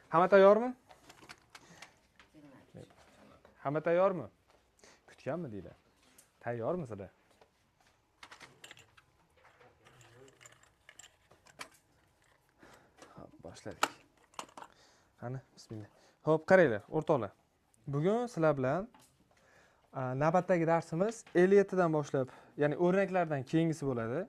Hamma tayyormi? Hamma tayyormi? Kutganmi deydi. Tayyormisizlar? Hop, boshladik. Qani, bismillah. Hop, qaranglar, o'rtoqlar. Bugun sizlar bilan navbatdagi darsimiz 57 dan boshlab, ya'ni o'rnaklardan keyingisi bo'ladi.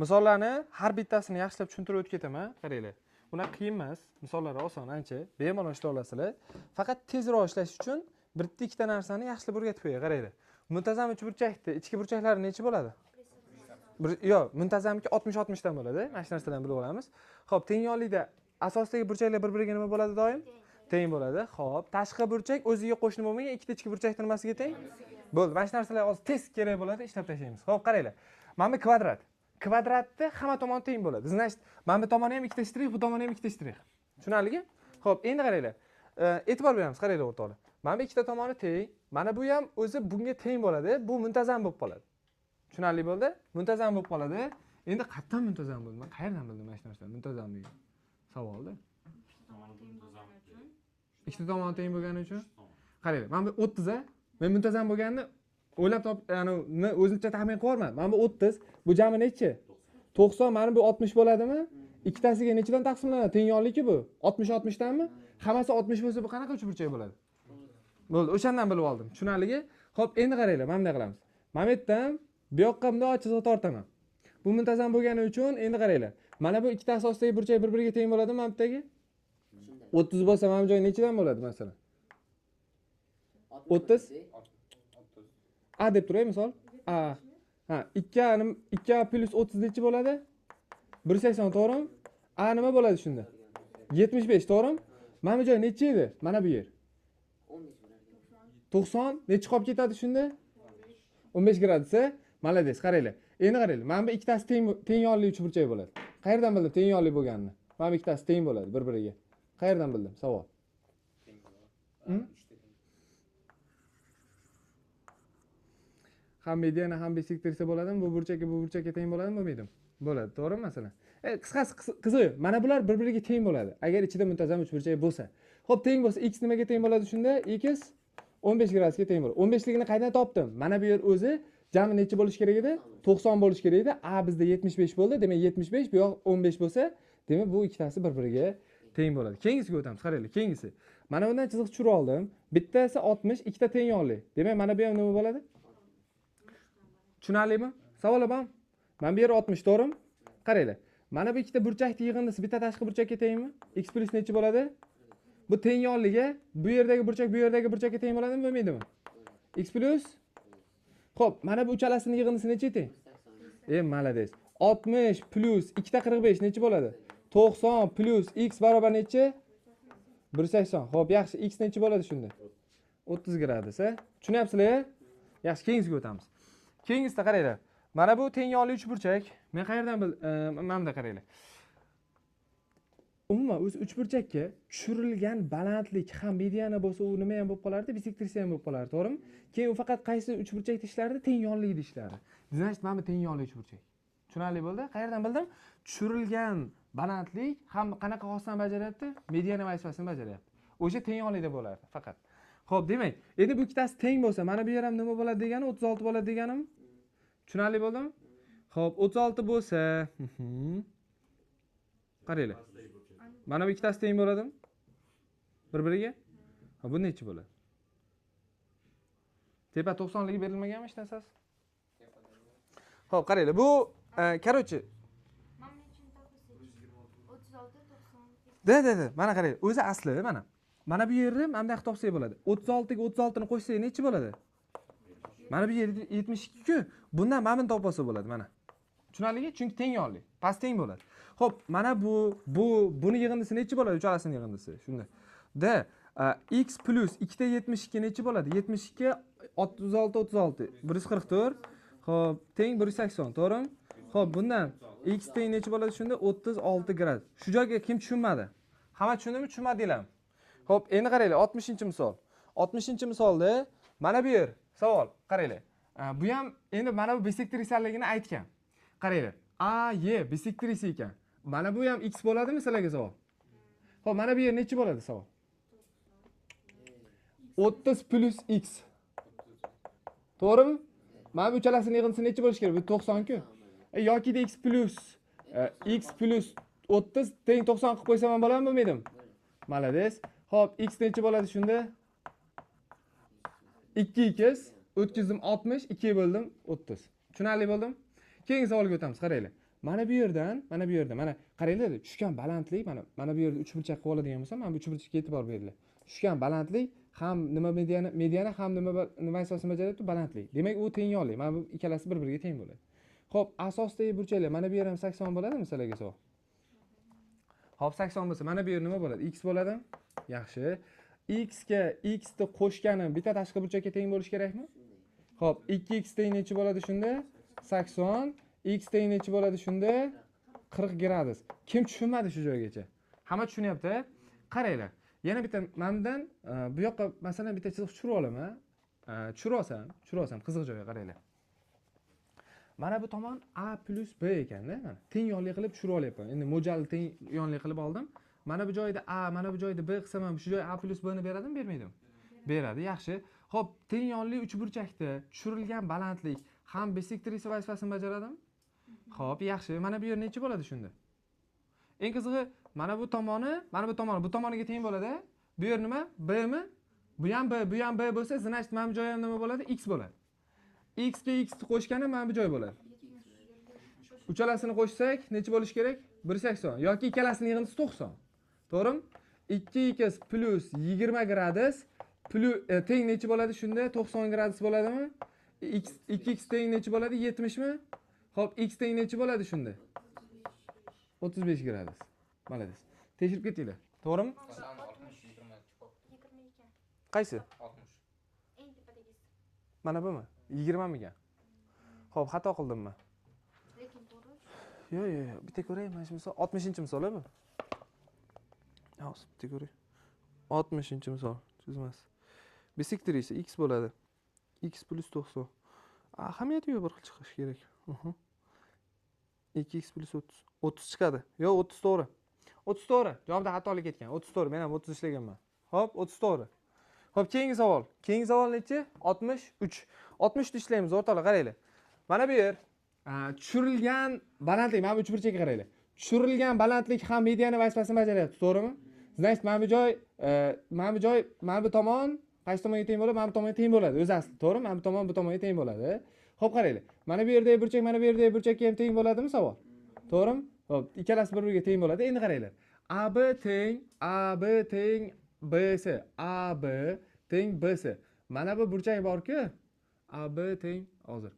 Misollarni har bittasini yaxshilab tushuntirib o'tib ketaman. Qaranglar. Bular qiyin emas, misollar oson, ancha bemalol ishlay olasizlar. Faqat tezroq ishlash uchun bitta ikkita narsani yaxshilab o'rgatib qo'yay. Qaranglar. Muntazam uchburchakni ichki burchaklari necha bo'ladi? Yo'q, muntazamniki 60-60 dan bo'ladi. Mana shu narsalarni bilib olamiz. Xo'p, tengyorlikda asosdagi burchaklar bir-biriga nima bo'ladi doim? Teng bo'ladi. Xo'p, tashqi burchak o'ziga qo'shni bo'lmagan ikkita ichki burchakning nimasiga teng? Bo'ldi. Mana shu narsalar hozir test kerak bo'ladi, ishlab tashlaymiz. Xo'p, qaranglar. Mana bu kvadrat. Kvadratda hamma tomon teng bo'ladi. Значит, mana bu tomoni ham ikkita shtrix, bu tomoni ham ikkita shtrix. Tushunarlimi? Xo'p, endi qaranglar. E'tibor beramiz, qaranglar o'rtoqlar. Mana bu ikkita tomoni teng, mana bu ham o'zi bunga teng bo'ladi. Bu muntazam bo'lib qoladi. Tushunarli bo'ldi? Muntazam bo'lib qoladi. Endi qayerdan muntazam bo'ldi? Men qayerdan bildim mana shu narsani? Muntazam degan savolda. Ikkita tomoni teng bo'lgani uchun. Qaranglar, mana bu 30 a. Men muntazam bo'lganini o'ylab ya'ni o'zimcha taxmin qilyapman. Mana bu 30, bu jami nechi? 90, mana bu 60 bo'ladimi? Ikkitasiga nechadan taqsimlanadi? Tengyorligi bu. 60-60 danmi? Hammasi 60 bo'lsa bu qanaqa uchburchak bo'ladi? Bo'ldi, o'shandan bilib oldim. Tushunarligi? Xo'p, endi qaranglar, mana bunday qilamiz. Mana bu yerdan bu yoqqa bunday chiziq tortaman. Bu muntazam bo'lgani uchun endi qaranglar. Mana bu ikkita asosdagi burchak bir-biriga teng bo'ladimi mana bu yerdagi? 30 bo'lsa mana bu joy nechadan bo'ladi masalan? 30 A deb turay misol. A. Ha, 2 plus 30 necha bo'ladi? 180, to'g'rimi? A nima bo'ladi shunda? 75, to'g'rimi? Mana bu joy necha edi? Mana bu yer. 90 necha qolib ketadi shunda? 15 gradus. Malades, qaranglar. Endi qaranglar. Mana bu ikkitasi tengyorli uchburchak bo'ladi. Qayerdan bildim tengyorli bo'lganini? Mana bu ikkitasi teng bo'ladi bir-biriga. Qayerdan bildim? Savol. Ham mediana ham bisektrisa bo'ladimi? Bu burchakka bu burchakka teng bo'ladimi, bo'lmaydimi? Bo'ladi, to'g'rimi masalan? Qisqasi qiziq, mana bular bir-biriga teng bo'ladi. Agar ichida muntazam uchburchak bo'lsa. Xo'p, teng bo'lsa x nimaga teng bo'ladi shunda? X 15 gradusga teng bo'ladi. 15 ligini qayerdan topdim? Mana bu yer o'zi jami necha bo'lish kerak edi? 90 bo'lish kerak edi. A bizda 75 bo'ldi. Demak 75, bu yoq 15 bo'lsa, demak bu ikkitasi bir-biriga teng bo'ladi. Keyingisiga o'tamiz. Qaranglar, keyingisi. Mana bundan chiziq tushirib oldim. Bittasi 60, ikkita tengyorli. Demak, mana bu ham nima bo'ladi? Tushunarlimi? Savol bormi? Mana bu yer 60, to'g'rimi? Qaranglar. Mana bu ikkita burchakning yig'indisi bitta tashqi burchakka tengmi? X plus necha bo'ladi? Bu tengyorliga bu yerdagi burchak bu yerdagi burchakka teng bo'ladimi, bo'lmaydimi? X plus. Xo'p, mana bu uchalasining yig'indisi necha teng? Malades. 60 plus 2 ta 45 necha bo'ladi? 90 plus x barobar necha? 180. Xo'p, yaxshi. X necha bo'ladi shunda? 30 gradus, tushunyapsizlar? Yaxshi, keyingisiga o'tamiz. Keyingisida qaranglar. Mana bu tengyorli uchburchak. Men qayerdan mana bunda qaranglar. Umuman o'zi uchburchakka tushirilgan balandlik ham mediana bo'lsa, u nima ham bo'lib qolardi? Bisektrisa ham bo'lib qolardi, to'g'rimi? Keyin u faqat qaysi uchburchakda ishlardi? Tengyorlikda ishlardi. Значит, mana bu tengyorli uchburchak. Tushunarli bo'ldi? Qayerdan bildim? Tushirilgan balandlik ham qanaqa xosani bajaryapti? Mediana vazifasini bajaryapti. O'sha tengyorlikda bo'lardi faqat. Xo'p, demak, endi bu ikkitasi teng bo'lsa, mana bu yer ham nima bo'ladi degani? 36 bo'ladi deganimi? Tushunarli bo'ldimi? Xo'p, 36 bo'lsa, qaranglar. Mana bu ikkitasi teng bo'ladimi? Bir-biriga? Ha, bu necha bo'ladi? Tepa 90 ligi berilmaganmi hech narsasi? Xo'p, qaranglar. Bu, короче, 36 90. Mana qaranglar. O'zi asli mana. Mana bu yerni mana bunday topsak bo'ladi. 36 ga 36 ni qo'shsak necha bo'ladi? Mana bu yer 72 ku. Bundan mana buni topsa bo'ladi mana. Tushunarlimi? Chunki tengyorli. Past teng bo'ladi. Xo'p, mana buni yig'indisi necha bo'ladi? Uchalasining yig'indisi. Shunda. X plus 2 ta 72 necha bo'ladi? 72 36 36 144. Xo'p, teng 180, to'g'rimi? Xo'p, bundan x teng necha bo'ladi shunda? 36 gradus. Shu joyga kim tushunmadi? Hamma tushundimi, tushunmadinglarmi? Xo'p, endi qaranglar, 60-misol. 60-misolda mana bu yer savol, qaranglar. Bu ham endi mana bu bisektrisaligini aytgan. Qaranglar. A, Y bisektrisa ekan. Mana bu ham x bo'ladimi sizlarga savol? Xo'p, mana bu yer nechi bo'ladi savol? 30 plus x. To'g'rimi? Mana bu uchalasini yig'indisi nechi bo'lishi kerak? Bu 90 ku. Yoki x plus 30 teng 90 qilib qo'ysam ham bo'ladimi, bo'lmaydimi? Malades. Xo'p, x nechi bo'ladi shunda? 2x o'tkazdim 60, 2 bo'ldim 30. Tushunarli bo'ldimi? Keyingi savolga o'tamiz, qaranglar. Mana bu yerdan, mana qaranglar, tushgan balandlik, mana bu yerda uchburchak qilib oladigan bo'lsam, mana bu uchburchakka e'tibor beringlar. Tushgan balandlik ham nima mediana ham nima asosini bajaradi? Balandlik. Demak, u teng yonli. Mana bu ikkalasi bir-biriga teng bo'ladi. Xo'p, asosdagi burchaklar mana bu yer ham 80 bo'ladimi sizlarga savol? Xo'p, 80 bo'lsa, mana bu yer nima bo'ladi? X bo'ladi. Yaxshi. X ga x ni qo'shganim bitta tashqi burchakka teng bo'lishi kerakmi? Xo'p, 2x teng nechi bo'ladi shunda? 80. X teng nechi bo'ladi shunda? 40 gradus. Kim tushunmadi shu joygacha? Hamma tushunyapti? Qaranglar. Yana bitta mendan bu yoqqa masalan bitta chiziq tushirib olaman. Tushirib olsam qiziq joyga qaranglar. Mana bu tomon A plus B ekanda, mana teng yonli qilib tushirib olyapman. Endi mo'jalni teng yonli qilib oldim. Mana bu joyda A, mana bu joyda B qilsam ham shu joy A plus B ni beradimi, bermaydimi? Beradi, yaxshi. Xo'p, teng yonli uchburchakda tushirilgan balandlik ham bisektrisa vazifasini bajaradimi? Xo'p, yaxshi. Mana bu yer nechi bo'ladi shunda? Eng qizig'i, mana bu tomoniga teng bo'ladi. Bu yer nima? B mi? Bu ham B bo'lsa, значит, mana bu joy ham nima bo'ladi? X bo'ladi. X ga x ni qo'shgani mana bu joy bo'ladi. Uchalasini qo'shsak, necha bo'lishi kerak? 180 yoki ikkalasini yig'indisi 90. To'g'rimi? 2x plus 20 gradus plus teng necha bo'ladi shunda? 90 gradus bo'ladimi? 2x teng necha bo'ladi? 70 mi? Xo'p, x teng necha bo'ladi shunda? 35 gradus. Malades. Tekshirib ketinglar. To'g'rimi? 22. Qaysi? 60. Eng tepadagisi. Mana bumi? 20 mikan? Xo'p, xato qildimmi? Lekin to'g'ri. Yo'q, bitta ko'ray, mana shu misol 60-misol bu. Hozir bitta ko'ray. 60-misol chizmas. Bisektrisa x bo'ladi. X plus 90. Ahamiyati yo'q, bir xil chiqishi kerak. 2x plus 30. 30 chiqadi. Yo'q, 30 to'g'ri. 30 to'g'ri. Javobda xatolik ketgan. 30 to'g'ri. Men ham 30 ishlaganman. Xo'p, 30 to'g'ri. Xo'p, keyingi savol. Keyingi savol nechi? 63. 63 ishlaymiz, o'rtoqlar, qaranglar. Mana bu yer tushirilgan balandlik, mana bu uchburchakka qaranglar. Tushirilgan balandlik ham mediana vazifasini bajaryapti, to'g'rimi? Значит, mana bu tomon qaysi tomonga teng bo'ladi? Mana bu tomonga teng bo'ladi, o'zi asli, to'g'rimi? Mana bu tomon bu tomonga teng bo'ladi. Xo'p, qaranglar. Mana bu yerdagi burchak, mana bu yerdagi burchakka ham teng bo'ladimi savol? To'g'rimi? Xo'p, ikkalasi bir-biriga teng bo'ladi. Endi qaranglar. AB teng BC, AB teng BC. Mana bu burchak bor-ku. AB teng hozir.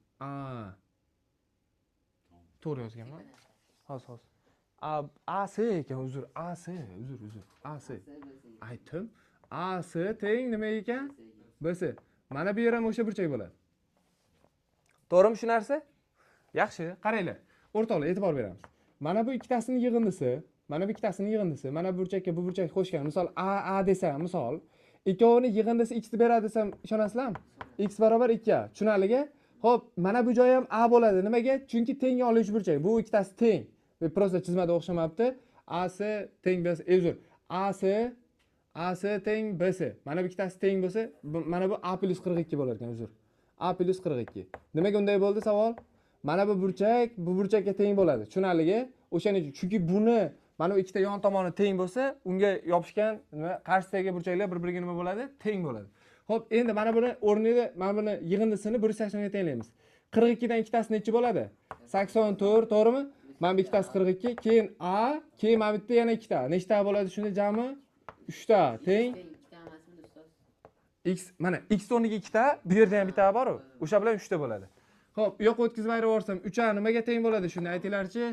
To'g'ri yozganman. Hozir. AC ekan, uzr. AC. Aytdim. AC teng nima ekan? BC. Mana bu yer ham o'sha burchak bo'ladi. To'g'rimi shu narsa? Yaxshi, qaranglar. O'rtoqlar, e'tibor beramiz. Mana bu ikkitasining yig'indisi, mana bu burchakka bu burchak qo'shgan. Misol A desam, misol ikkovining yig'indisi x ni beradi desam, ishonasizlarmi? X barobar 2. Tushunarliga? Xo'p, mana bu joy ham A bo'ladi. Nimaga? Chunki teng yonli uchburchak. Bu ikkitasi teng. Prosta chizmada o'xshamabdi. AC teng BC. Uzr. AC teng BC. Mana bu ikkitasi teng bo'lsa, mana bu A plus 42 bo'lar ekan, uzr. A plus 42. Nimaga unday bo'ldi savol? Mana bu burchakka teng bo'ladi. Tushunarliga? O'shaning uchun. Chunki buni mana bu ikkita yon tomoni teng bo'lsa, unga yopishgan qarshisidagi burchaklar bir-biriga nima bo'ladi? Teng bo'ladi. Xo'p, endi mana buni o'rniga, mana buni yig'indisini 180 ga tenglaymiz. 42 dan ikkitasi necha bo'ladi? 84, to'g'rimi? Mana bu ikkitasi 42, keyin A, keyin mana bu yerda yana ikkita. Nechta bo'ladi shunda jami? 3 ta teng. X, mana x o'rniga ikkita, bu yerda ham bitta bor-ku. O'sha bilan 3 ta bo'ladi. Xo'p, u yoqqa o'tkazib ayirib yuborsam, 3 a nimaga teng bo'ladi shunda aytinglarchi?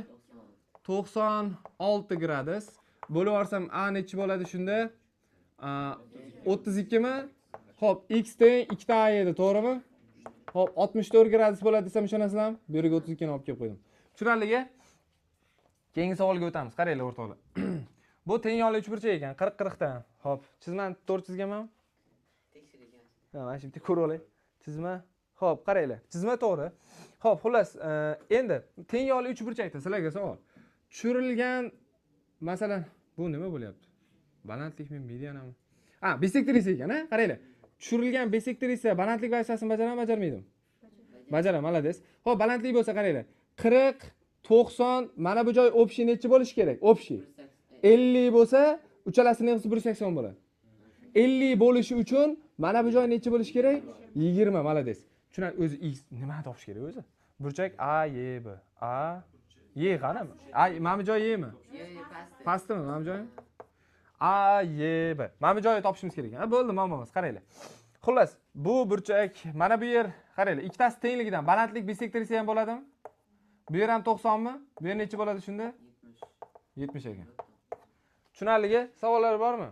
96 gradus. Bo'lib yuborsam A nechi bo'ladi shunda? 32 mi? Xo'p, x teng 2 ta A edi, to'g'rimi? Xo'p, 64 gradus bo'ladi desam ishonasizlarmi? Bu yerga 32 ni olib kelib qo'ydim. Tushunarliga? Keyingi savolga o'tamiz. Qaranglar o'rtoqlar. Bu teng yonli uchburchak ekan, 40 dan. Xo'p, chizmani to'g'ri chizganmanmi? Tekshirilgan. Ha, mana shu bitta ko'rib olay. Chizma. Xo'p, qaranglar. Chizma to'g'ri. Xo'p, xullas, endi teng yonli uchburchakda sizlarga savol. tushirilgan masalan bu nima bo'lyapti? Balandlikmi, medianami? Ha, bisektrisa ekan, ha? Qaranglar. Tushirilgan bisektrisa balandlik vazifasini bajaradimi, bajarmaydimi? Bajaradi, молодец. Xo'p, balandlik bo'lsa qaranglar. 40, 90, mana bu joy общий nechi bo'lishi kerak? Общий. 50 bo'lsa, uchalasining yig'isi 180 bo'ladi. 50 bo'lishi uchun mana bu joy nechi bo'lishi kerak? 20, молодец. Tushunadi, o'zi x nima topish kerak o'zi? Burchak A, Y, B. A, Y qani? A, mana bu joy Y'mi? Pastmi mana bu joy? A, Y, B. Mana bu joyni topishimiz kerak. Ha, bo'ldi, muammo emas. Qaranglar. Xullas, bu burchak, mana bu yer, qaranglar, ikkitasi tengligidan balandlik bisektrisa ham bo'ladimi? Bu yer ham 90 mi? Bu yer necha bo'ladi shunda? 70 ekan. Tushunarligi? Savollar bormi?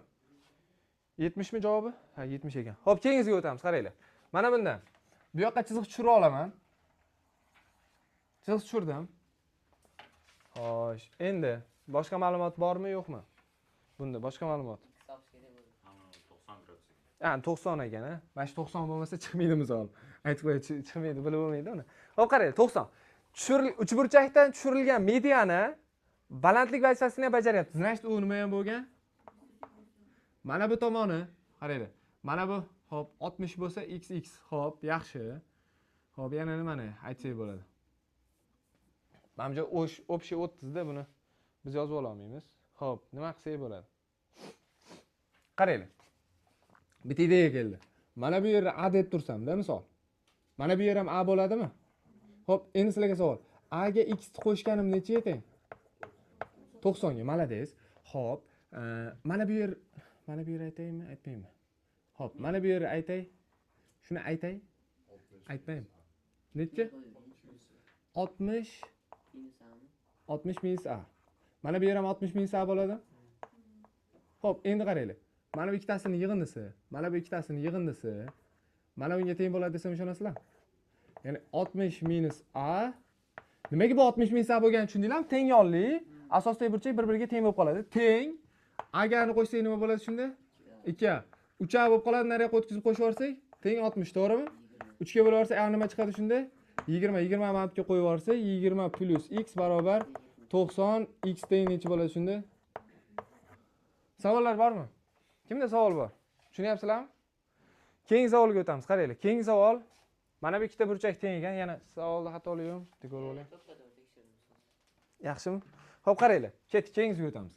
70 mi javobi? Ha, 70 ekan. Xo'p, keyingisiga o'tamiz, qaranglar. Mana bundan. Bu yoqqa chiziq tushira olaman. Chiziq tushirdim. Xo'sh, endi boshqa ma'lumot bormi, yo'qmi? Bunda boshqa ma'lumot. 90 ekan, ha? Mana shu 90 bo'lmasa chiqmaydi misol. Aytib qo'y, chiqmaydi, bilib bo'lmaydi uni. Xo'p, qarang, 90. Uchburchakdan tushirilgan mediani balandlik vazifasini ham bajaryapti. Значит, u nima ham bo'lgan? Mana bu tomoni, qaranglar. Mana bu, xo'p, 60 bo'lsa xx. Xo'p, yaxshi. Xo'p, yana nimani aytsak bo'ladi? Mana bu общий 30 da buni biz yozib olmaymiz. Xo'p, nima qilsak bo'ladi? Qaranglar. Bitta ideya keldi. Mana bu yerni A deb tursam-da, misol. Mana bu yer ham A bo'ladimi? Xo'p, endi sizlarga savol. A ga x qo'shganim necha teng? 90 ga, молодец. Xo'p, mana bu yer aytaymi, aytmaymi? Xo'p, mana bu yer aytay. Shuni aytay. Aytmaymi? Necha? 60 minus A. Mana bu yer ham 60 minus A bo'ladi. Xo'p, endi qaranglar. Mana bu ikkitasini yig'indisi, mana bu ikkitasini yig'indisi, mana bunga teng bo'ladi desam ishonasizlar? Ya'ni 60 minus A. Nimaga bu 60 minus A bo'lganini tushundinglarmi? Teng yonli, asosdagi burchak bir-biriga teng bo'lib qoladi. Teng. Agarni qo'shsak nima bo'ladi shunda? 2. 3 bo'lib qoladi, nariga o'tkazib qo'shib yuborsak, teng 60, to'g'rimi? 3 ga bo'lib yuborsak, A nima chiqadi shunda? 20. 20 manutga qo'yib yuborsak, 20 plus x barobar 90, x teng necha bo'ladi shunda? Savollar bormi? Kimda savol bor? Tushunyapsizlarmi? Keyingi savolga o'tamiz. Qaranglar. Keyingi savol mana bu ikkita burchak teng ekan. Yana savolda xatolik yo'qmi? Ko'rib oling. Yaxshimi? Xo'p, qaranglar. Keyingisiga o'tamiz.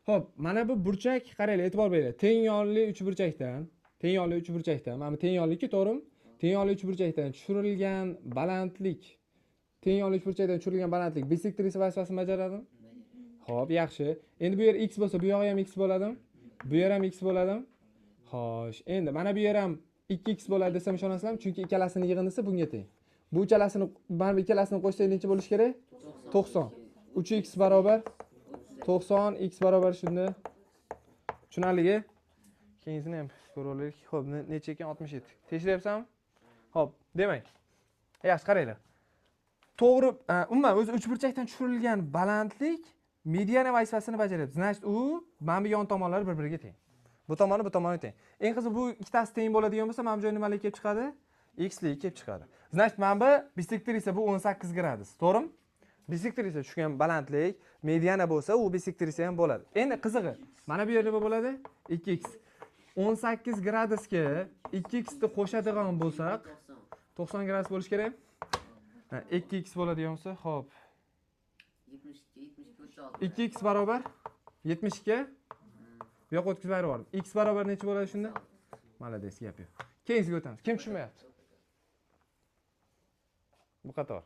Xo'p, mana bu burchak, qaranglar, e'tibor beringlar. Teng yonli uchburchakdan, mana bu teng yonliki, to'g'rimi? Teng yonli uchburchakdan tushirilgan balandlik, bisektrisa vazifasini bajaradimi? Xo'p, yaxshi. Endi bu yer x bo'lsa, bu yog'i ham x bo'ladimi? Bu yer ham x bo'ladimi? Xo'sh, endi mana bu yer ham 2x bo'ladi desam ishonasizlarmi? Chunki ikkalasini yig'indisi bunga teng. Bu mana bu ikkalasini qo'shsak necha bo'lishi kerak? 90. 3x barobar 90, x barobar shunda. Tushunarligi? Keyingisini ham ko'rib olaylik. Xo'p, necha ekan? 67. Tekshiryapsanmi? Xo'p, demak. Yaxshi, qaranglar. To'g'ri, umuman o'zi uchburchakdan tushirilgan balandlik mediana vazifasini bajaryapti. Значит, u mana bu yon tomonlari bir-biriga teng. Bu tomoni teng. Eng qizi bu ikkitasi teng bo'ladigan bo'lsa, mana bu joy nimalik kelib chiqadi? X lik kelib chiqadi. Значит, mana bu bisektrisa bu 18 gradus. To'g'rimi? Bisektrisa tushgan balandlik mediana bo'lsa, u bisektrisa ham bo'ladi. Endi qizig'i, mana bu yer nima bo'ladi? 2x. 18 gradusga 2x ni qo'shadigan bo'lsak, 90 gradus bo'lishi kerak. 2x bo'ladigan bo'lsa, xo'p. 2x barobar 72. Bu yoqqa o'tkazib yubordim. X barobar necha bo'ladi shunda? Молодец, gap yo'q. Keyingiga o'tamiz. Kim tushunmayapti? Bu qator.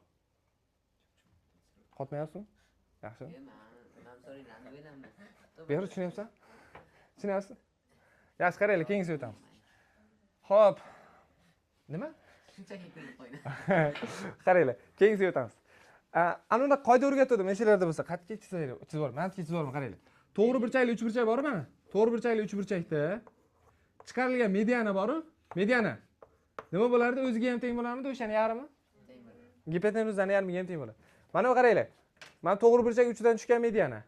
Qotmayapsizmi? Yaxshi. Beri tushunyapsan? Tushunyapsiz? Yaxshi, qaranglar, keyingiga o'tamiz. Xo'p. Nima? Shunchaki ko'rib qo'ydim. Qaranglar, keyingiga o'tamiz. Anunda qoida o'rgatdim, meshalarda bo'lsa, qatga chizib yuboring. Mana chizib yuboring, qaranglar. To'g'ri burchakli uchburchak bormi mana? To'g'ri burchakli uchburchakda chiqarilgan mediana bor-ku? Mediana nima bo'lardi? O'ziga ham teng bo'larmidi? O'shani yarmi? Teng bo'ladi. Gipotenuzani yarmiga ham teng bo'ladi. Mana bu qaranglar. Mana to'g'ri burchak uchidan tushgan mediana.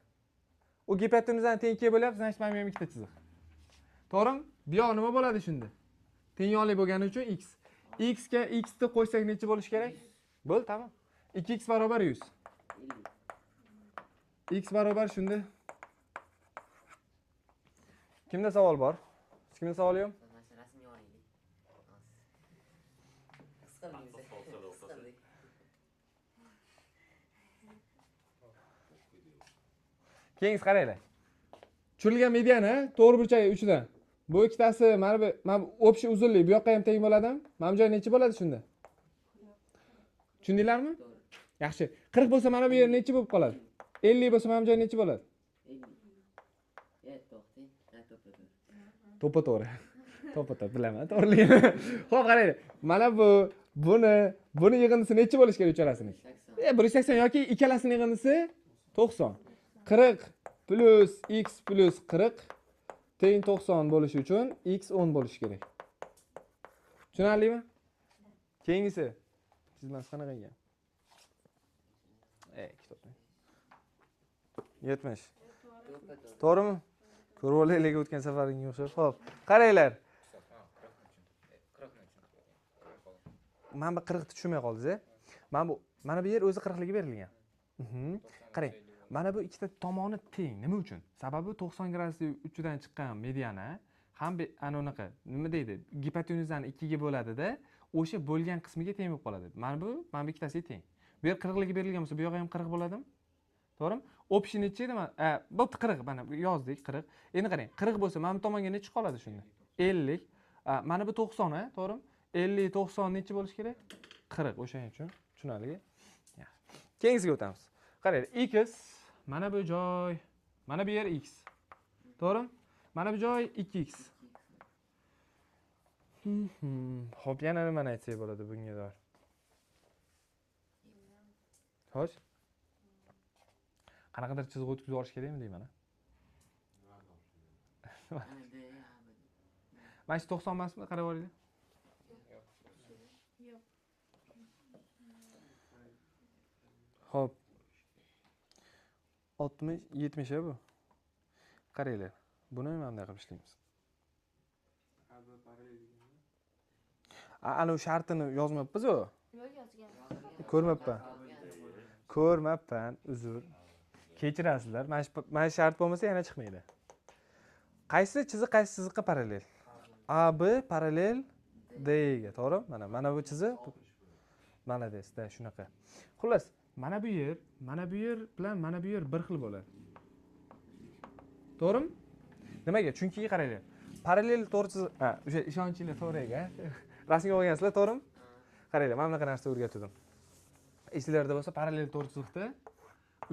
U gipotenuzani tengga bo'lyapti, значит, mana bu ham ikkita chiziq. To'g'rimi? Bu yoq nima bo'ladi shunda? Teng yonli bo'lgani uchun x. X ga x ni qo'shsak necha bo'lishi kerak? Bo'ldi, tamom. 2x barobar 100. x barobar shunda. Kimda savol bor? Hech kimda savol yo'q? Mana shu rasmga olaylik. Qisqirdik. Keyingi qaranglar. Tushirilgan mediana to'g'ri burchagi uchidan. Bu ikkitasi mana bu общий uzunlik bu yoqqa ham teng bo'ladimi? Mana bu joy necha bo'ladi shunda? Tushundinglarmi? Yaxshi. 40 bo'lsa mana bu yer necha bo'lib qoladi? 50 bo'lsa mana bu joy necha bo'ladi? 50. To'xting. To'g'ri. To'g'ri bilaman, to'g'riligini. Xo'p, qaranglar. Mana buni yig'indisi necha bo'lishi kerak uchalasining? 180 yoki ikkalasining yig'indisi 90. 40 plus x plus 40 teng 90 bo'lishi uchun x 10 bo'lishi kerak. Tushunarlimi? Keyingisi. Chizmasi qanaqa ekan? Kitobni. 70. To'g'rimi? Ko'rib olaylik o'tgan safaringga o'xshab. Xo'p, qaranglar. Mana bu 40 ni tushunmay qoldingiz-a? Mana bu yer o'zi 40 liga berilgan. Qarang. Mana bu ikkita tomoni teng. Nima uchun? Sababi 90 gradus uchidan chiqqan mediana ham ana unaqa nima deydi? Gipotenuzani 2 ga bo'ladi-da, o'sha bo'lgan qismiga teng bo'lib qoladi. Mana bu ikkitasiga teng. Bu yer 40 liga berilgan bo'lsa, bu yoqqa ham 40 bo'ladimi? To'g'rimi? Общий necha edi? Bo'pti 40, mana yozdik 40. Endi qarang, 40 bo'lsa, mana bu tomonga necha qoladi shunda? 50. Mana bu 90, to'g'rimi? 50 90 necha bo'lishi kerak? 40 o'shaning uchun tushunarli. Yaxshi. Keyingisiga o'tamiz. Qarang, x mana bu joy, mana bu yer x. To'g'rimi? Mana bu joy 2x. Xo'p, yana nima aytsak bo'ladi bunga doir? Xo'sh. Qanaqadir chiziq o'tkazib olish kerakmi deyman-a? Mana shu 90 emasmi? Qarab olaylik. Yo'q. Xo'p. 60 70 bu. Qaranglar. Buni ham bunday qilib ishlaymiz. Ana o'sha shartini yozmabmiz-ku. Yo'q, yozgan. Ko'rmabman, uzr. Kechirasizlar. Mana shu shart bo'lmasa yana chiqmaydi. Qaysi chiziqqa parallel? AB parallel D ga, to'g'ri? Mana bu chiziq. Mana desda shunaqa. Xullas, mana bu yer bilan mana bu yer bir xil bo'ladi. To'g'rimi? Nimaga? Chunki qaranglar. Parallel to'g'ri chiziq, o'sha ishonchinglar to'g'riga. Rasmga olgansizlar, to'g'rimi? Qaranglar, mana bunaqa narsa o'rgatdim. Esinglarda bo'lsa, parallel to'g'ri chiziqda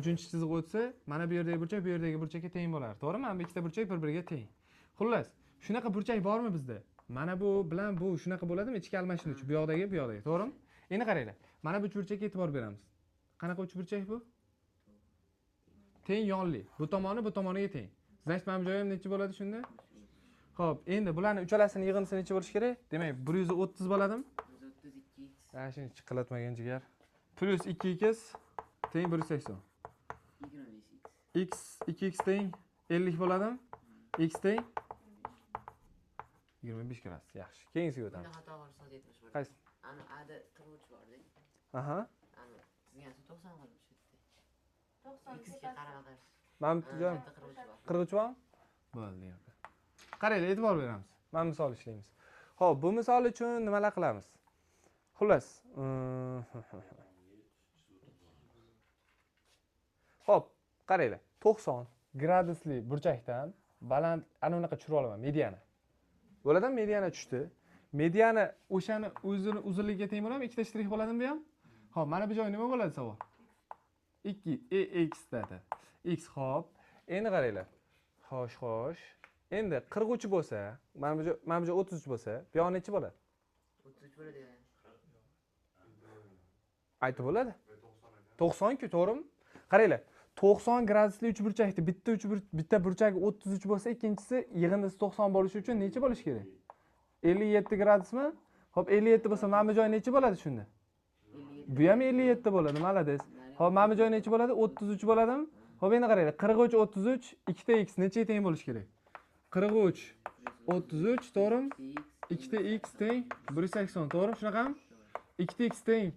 uchinchi chiziq o'tsa, mana bu yerdagi burchak bu yerdagi burchakka teng bo'lar. To'g'rimi? Mana bu ikkita burchak bir-biriga teng. Xullas, shunaqa burchak bormi bizda? Mana bu bilan bu shunaqa bo'ladimi? Ichki almashinuvchi, bu yoqdagi, to'g'rimi? Endi qaranglar. Mana bu burchakka e'tibor beramiz. Qanaqa uch burchak bu? Teng yonli. Bu tomoniga teng. Значит, mana bu joy ham necha bo'ladi shunda? Xo'p, endi bularning uchalasining yig'indisi necha bo'lishi kerak? Demak, 130 bo'ladimi? 132x. Shuni chiqilatmagan jigar. Plus 2x teng 180. 25x. X 2x teng 50 bo'ladimi? X teng 25 gradus. Yaxshi. Keyingisiga Bunda o'tamiz. xato bor, so'z aytmoqchi bo'laman. Qaysi? Ana ada qiruvchi bor-da. Aha. Ana chizgansi 90 bo'lib tushibdi. 90 X-ga qarama. Mana bu joy Qiruvchi bor. 43 bor. Bo'ldi. Qaranglar, e'tibor beramiz. Mana misol ishlaymiz. Xo'p, bu misol uchun nimalar qilamiz? Xullas. Xo'p, qaranglar. 90 gradusli burchakdan baland ana unaqa tushirib olaman, mediana. Bo'ladimi? Mediana tushdi. Mediana o'shani o'zini uzunligiga teng bo'ladimi? Ikkita shtrix bo'ladimi bu ham? Xo'p, mana bu joy nima bo'ladi savol? 2 x dedi. X xo'p. Endi qaranglar. Xo'sh. Endi 43 bo'lsa, mana bu joy 33 bo'lsa, bu yoq necha bo'ladi? 33 bo'ladi. Aytib bo'ladi. 90 ku, to'g'rimi? Qaranglar. 90 gradusli uchburchakda bitta burchagi 33 bo'lsa, ikkinchisi yig'indisi 90 bo'lishi uchun necha bo'lishi kerak? 57 gradusmi? Xo'p, 57 bo'lsa, mana bu joy necha bo'ladi shunda? Bu ham 57 bo'ladi, malades. Xo'p, mana bu joy necha bo'ladi? 33 bo'ladimi? Xo'p, endi qaranglar. 43 33 ikkita x necha teng bo'lishi kerak? 43 33, to'g'rimi? Ikkita x teng 180, to'g'rimi? Shunaqami? Ikkita x teng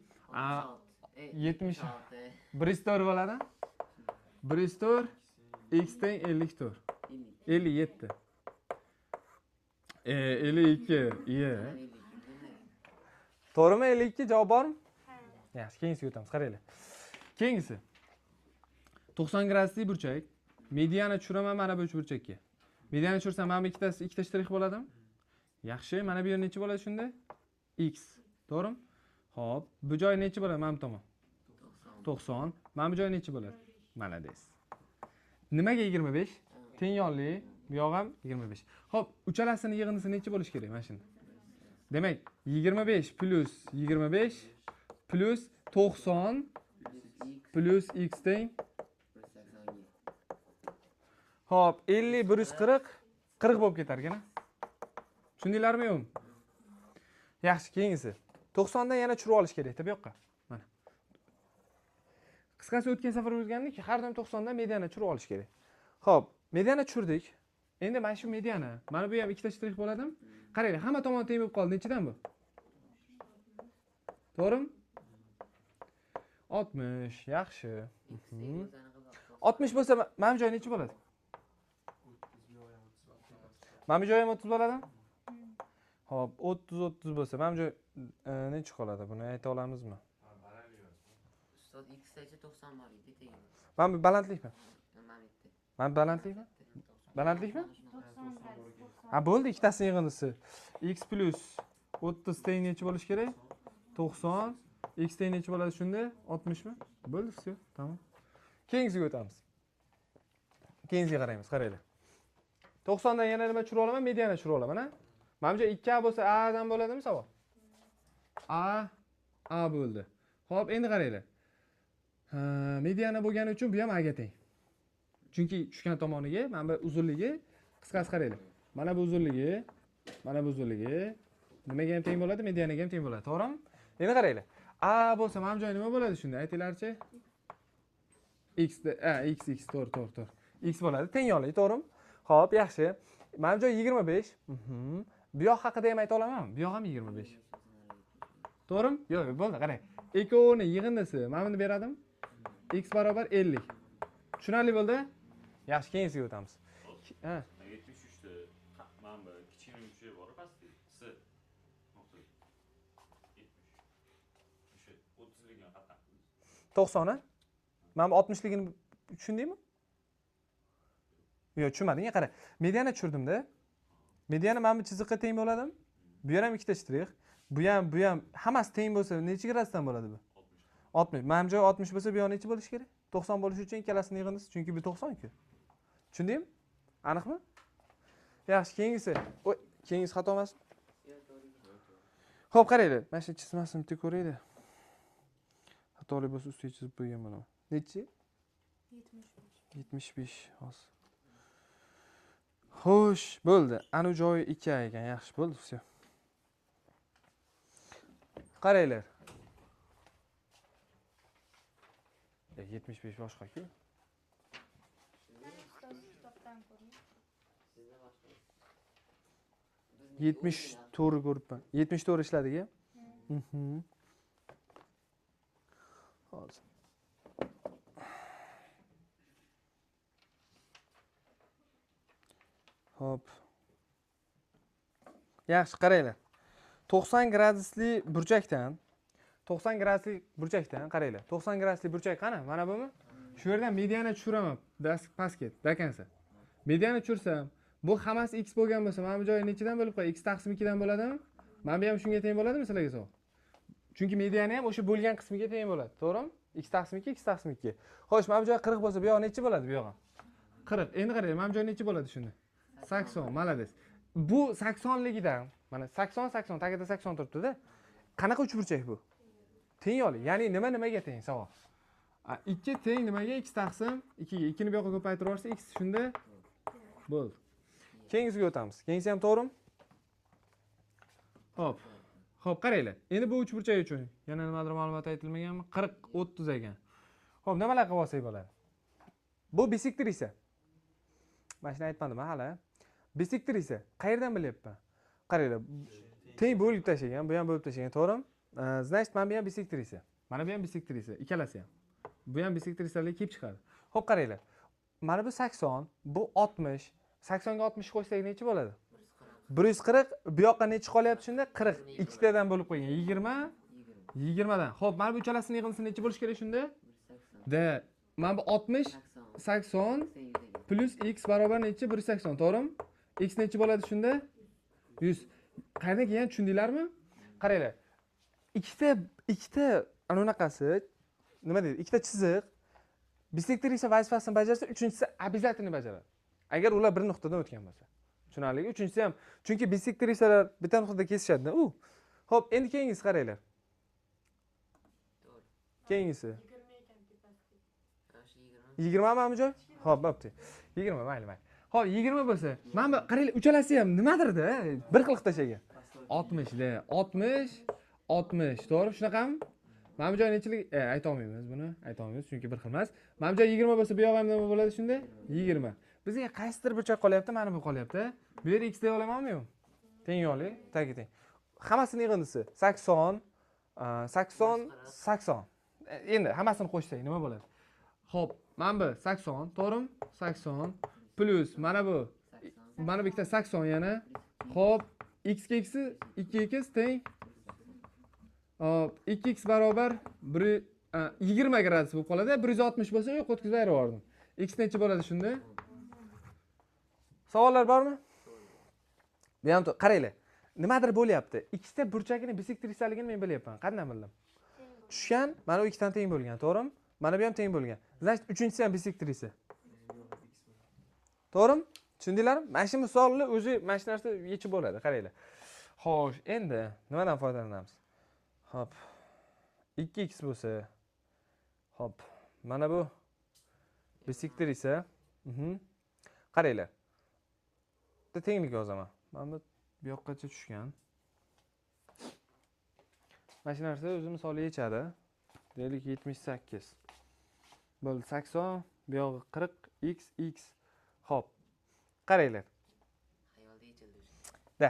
70 104 bo'ladi. 104 x teng 54. 57. 52. Iya. To'g'rimi 52 javob bormi? Yaxshi, keyingisiga o'tamiz. Qaranglar. Keyingisi. 90 gradusli burchak. Mediana tushiraman mana bu burchakka. Mediana tushirsam mana bu ikkita shtrix bo'ladimi? Yaxshi, mana bu yer necha bo'ladi shunda? X. To'g'rimi? Xo'p, bu joy necha bo'ladi mana bu tomon? 90. Mana bu joy necha bo'ladi? Mana des. Nimaga 25? Teng yonli, bu yoq ham 25. Xo'p, uchalasini yig'indisi necha bo'lishi kerak mana shunda? Demak, 25 plus 25 plus 90 plus x teng. Xo'p, 50 140 40 bo'lib ketar ekan. Tushundinglarmi yo'qmi? Yaxshi, keyingisi. 90 dan yana tushirib olish kerak-da bu yoqqa. Mana. Qisqasi o'tgan safar o'rgandik, har doim 90 dan mediana tushirib olish kerak. Xo'p, mediana tushirdik. Endi mana shu mediana, mana bu ham ikkita shtrix bo'ladimi? Qaranglar, hamma tomon teng bo'lib qoldi. Nechidan bu? To'g'rimi? 60. Yaxshi. 60 bo'lsa, mana bu joy necha bo'ladi? Mana bu joy ham 30 bo'ladimi? Xo'p, 30 bo'lsa, mana bu joy necha qoladi? Buni ayta olamizmi? Ustoz x esa 90 bor edi teng. Mana bu balandlikmi? Mana bitta. Mana bu balandlikmi? Balandlikmi? 90 Ha, bo'ldi, ikkitasini yig'indisi. X plus 30 teng necha bo'lishi kerak? 90. X teng necha bo'ladi shunda? 60 mi? Bo'ldi, все, tamom. Keyingisiga o'tamiz. Keyingisiga qaraymiz, qaranglar. 90 dan yana nima tushirib olaman? Mediana tushirib olaman, ha? Mana bu joy 2A bo'lsa A dan bo'ladimi savol? A bo'ldi. Xo'p, endi qaranglar. Mediana bo'lgani uchun bu ham A ga teng. Chunki tushgan tomoniga, mana bu uzunligi, qisqasi qaranglar. Mana bu uzunligi, mana bu uzunligi nimaga ham teng bo'ladi? Medianaga ham teng bo'ladi, to'g'rimi? Endi qaranglar. A bo'lsa, mana bu joy nima bo'ladi shunda? Aytinglarchi? X, to'g'ri. X bo'ladi, teng yonli, to'g'rimi? Xo'p, yaxshi. Mana bu joy 25. Bu yoq haqida ham ayta olamanmi? Bu yoq ham 25. To'g'rimi? Yo'q, bo'ldi, qarang. Ikkovini yig'indisi mana buni beradimi? X barobar 50. Tushunarli bo'ldi? Yaxshi, keyingisiga o'tamiz. Ha. 73 ta mana bu kichkina uchay bor pastda. S. Nuqta. 70. O'sha 30 ligini qatnab. 90 a? Mana bu 60 ligini tushundingmi? Yo'q, tushunmading. Qara. Mediana tushirdim-da. Mediana mana bu chiziqqa teng bo'ladimi? Bu yer ham ikkita shtrix. Bu ham hammasi teng bo'lsa, necha gradusdan bo'ladi bu? 60. Mana bu joy 60 bo'lsa, bu yoq necha bo'lishi kerak? 90 bo'lishi uchun ikkalasini yig'indisi, chunki bu 90 ku. Tushundingmi? Aniqmi? Yaxshi, keyingisi. Keyingisi xato emasmi? Xo'p, qaranglar. Mana shu chizmasini bitta ko'raylik. Xatolik bo'lsa ustiga chizib qo'ygan bo'laman. Nechi? 75 hozir. Xo'sh, bo'ldi. Ana joyi 2 ekan. Yaxshi bo'ldi, все. Qaranglar. 75 boshqa-ku. kitobdan ko'ring. 74 ko'ribman. 74 ishladik-a? Hozir. Hop. Yaxshi, qaranglar. 90 gradusli burchakdan qaranglar. 90 gradusli burchak qani? Mana bumi? Shu yerdan mediana tushiraman. Pastga, dakansa. Mediana tushirsam, bu hammasi x bo'lgan bo'lsa, mana bu joyi nechidan bo'lib qoladi? X taqsim 2 dan bo'ladimi? Mana bu ham shunga teng bo'ladimi sizlarga savol? Chunki mediana ham o'sha bo'lgan qismiga teng bo'ladi, to'g'rimi? X taqsim 2, x taqsim 2. Xo'sh, mana bu joy 40 bo'lsa, bu yoq necha bo'ladi bu yoq? 40. Endi qarang, mana bu joy necha bo'ladi shunda? 80, malades. Bu 80ligidan, mana 80, tagida 80 turibdi-da. Qanaqa uchburchak bu? Teng yonli. Ya'ni nimaga teng savol? 2 teng nimaga? X taqsim 2 ga. 2 ni bu yoqqa ko'paytirib yuborsa, x shunda bo'ldi. Keyingisiga o'tamiz. Keyingisi ham to'g'rimi? Xo'p, qaranglar. Endi bu uchburchak uchun yana nimadir ma'lumot aytilmaganmi? 40, 30 ekan. Xo'p, nimalar qilib olsak bo'ladi? Bu bisektrisa. Mana shuni aytmadim hali. Bisektrisa qayerdan bilyapman? Qaranglar. Teng bo'lib tashlagan, bu ham bo'lib tashlagan, to'g'rimi? Значит, mana bu ham bisektrisa. Mana bu ham bisektrisa, ikkalasi ham. Bu ham bisektrisalar kelib chiqadi. Xo'p, qaranglar. Mana bu 80, bu 60. 80 ga 60 qo'shsak necha bo'ladi? 140. Bu yoqqa necha qolyapti shunda? 40. Ikkitadan bo'lib qo'ygan. 20. 20 dan. Xo'p, mana bu uchalasini yig'indisi necha bo'lishi kerak shunda? Da. Mana bu 60, 80 plus x barobar necha? 180, to'g'rimi? X necha bo'ladi shunda? 100. Qayerdan kelgan tushundinglarmi? Qaranglar. Ikkita ana unaqasi nima deydi? Ikkita chiziq bisektriisa vazifasini bajarsa, uchinchisi обязательно bajaradi. Agar ular bir nuqtadan o'tgan bo'lsa. Tushunarlimi? Uchinchisi ham, chunki bisektriisalar bitta nuqtada kesishadi-da. Xo'p, endi keyingisi qaranglar. Keyingisi. 20 mi joy? Xo'p, bo'pti. 20 mayli. Xo'p, 20 bo'lsa, mana bu qaranglar, uchalasi ham nimadir-da, bir xil tashagan. 60 da, 60, 60, to'g'ri, shunaqami? Mana bu joy nechilik? Ayta olmaymiz buni, ayta olmaymiz chunki bir xil emas. Mana bu joy 20 bo'lsa, bu yoq ham nima bo'ladi shunda? 20. Bizga qaysidir burchak qolyapti, mana bu qolyapti. Bu yer x deb olamanmi? Teng yo'qlik, teng. Hammasini yig'indisi 80, 80, 80. Endi hammasini qo'shsak nima bo'ladi? Xo'p, mana bu 80, to'g'rimi? 80 plus mana bu ikkita 80 yana. Xo'p, x ga x 2x teng. Hop, 2x barobar 20 gradus bo'lib qoladi. 160 bo'lsa, yo'q o'tkazib yubordim. X necha bo'ladi shunda? Savollar bormi? Bu ham qaranglar. Nimadir bo'lyapti. Ikkita burchakning bisektrisaligini men bilyapman. Qanday bildim? Tushgan, mana bu ikkidan teng bo'lgan, to'g'rimi? Mana bu ham teng bo'lgan. Значит, uchinchisi ham bisektrisa. To'g'rimi? Tushundinglarmi? Mana shu misolni o'zi mana shu narsa yechib bo'ladi, qaranglar. Xo'sh, endi nimadan foydalanamiz? Hop. 2x bo'lsa. Hop. Mana bu bisektrisa. Qaranglar. Bitta tenglik yozaman. Mana bu yoqqacha tushgan. Mana shu narsa o'zi misoli yechadi. Deylik 78. Bo'ldi 80, bu yog'i 40, x. Hop. Qaranglar. Xayolda yechildi o'sha. Da.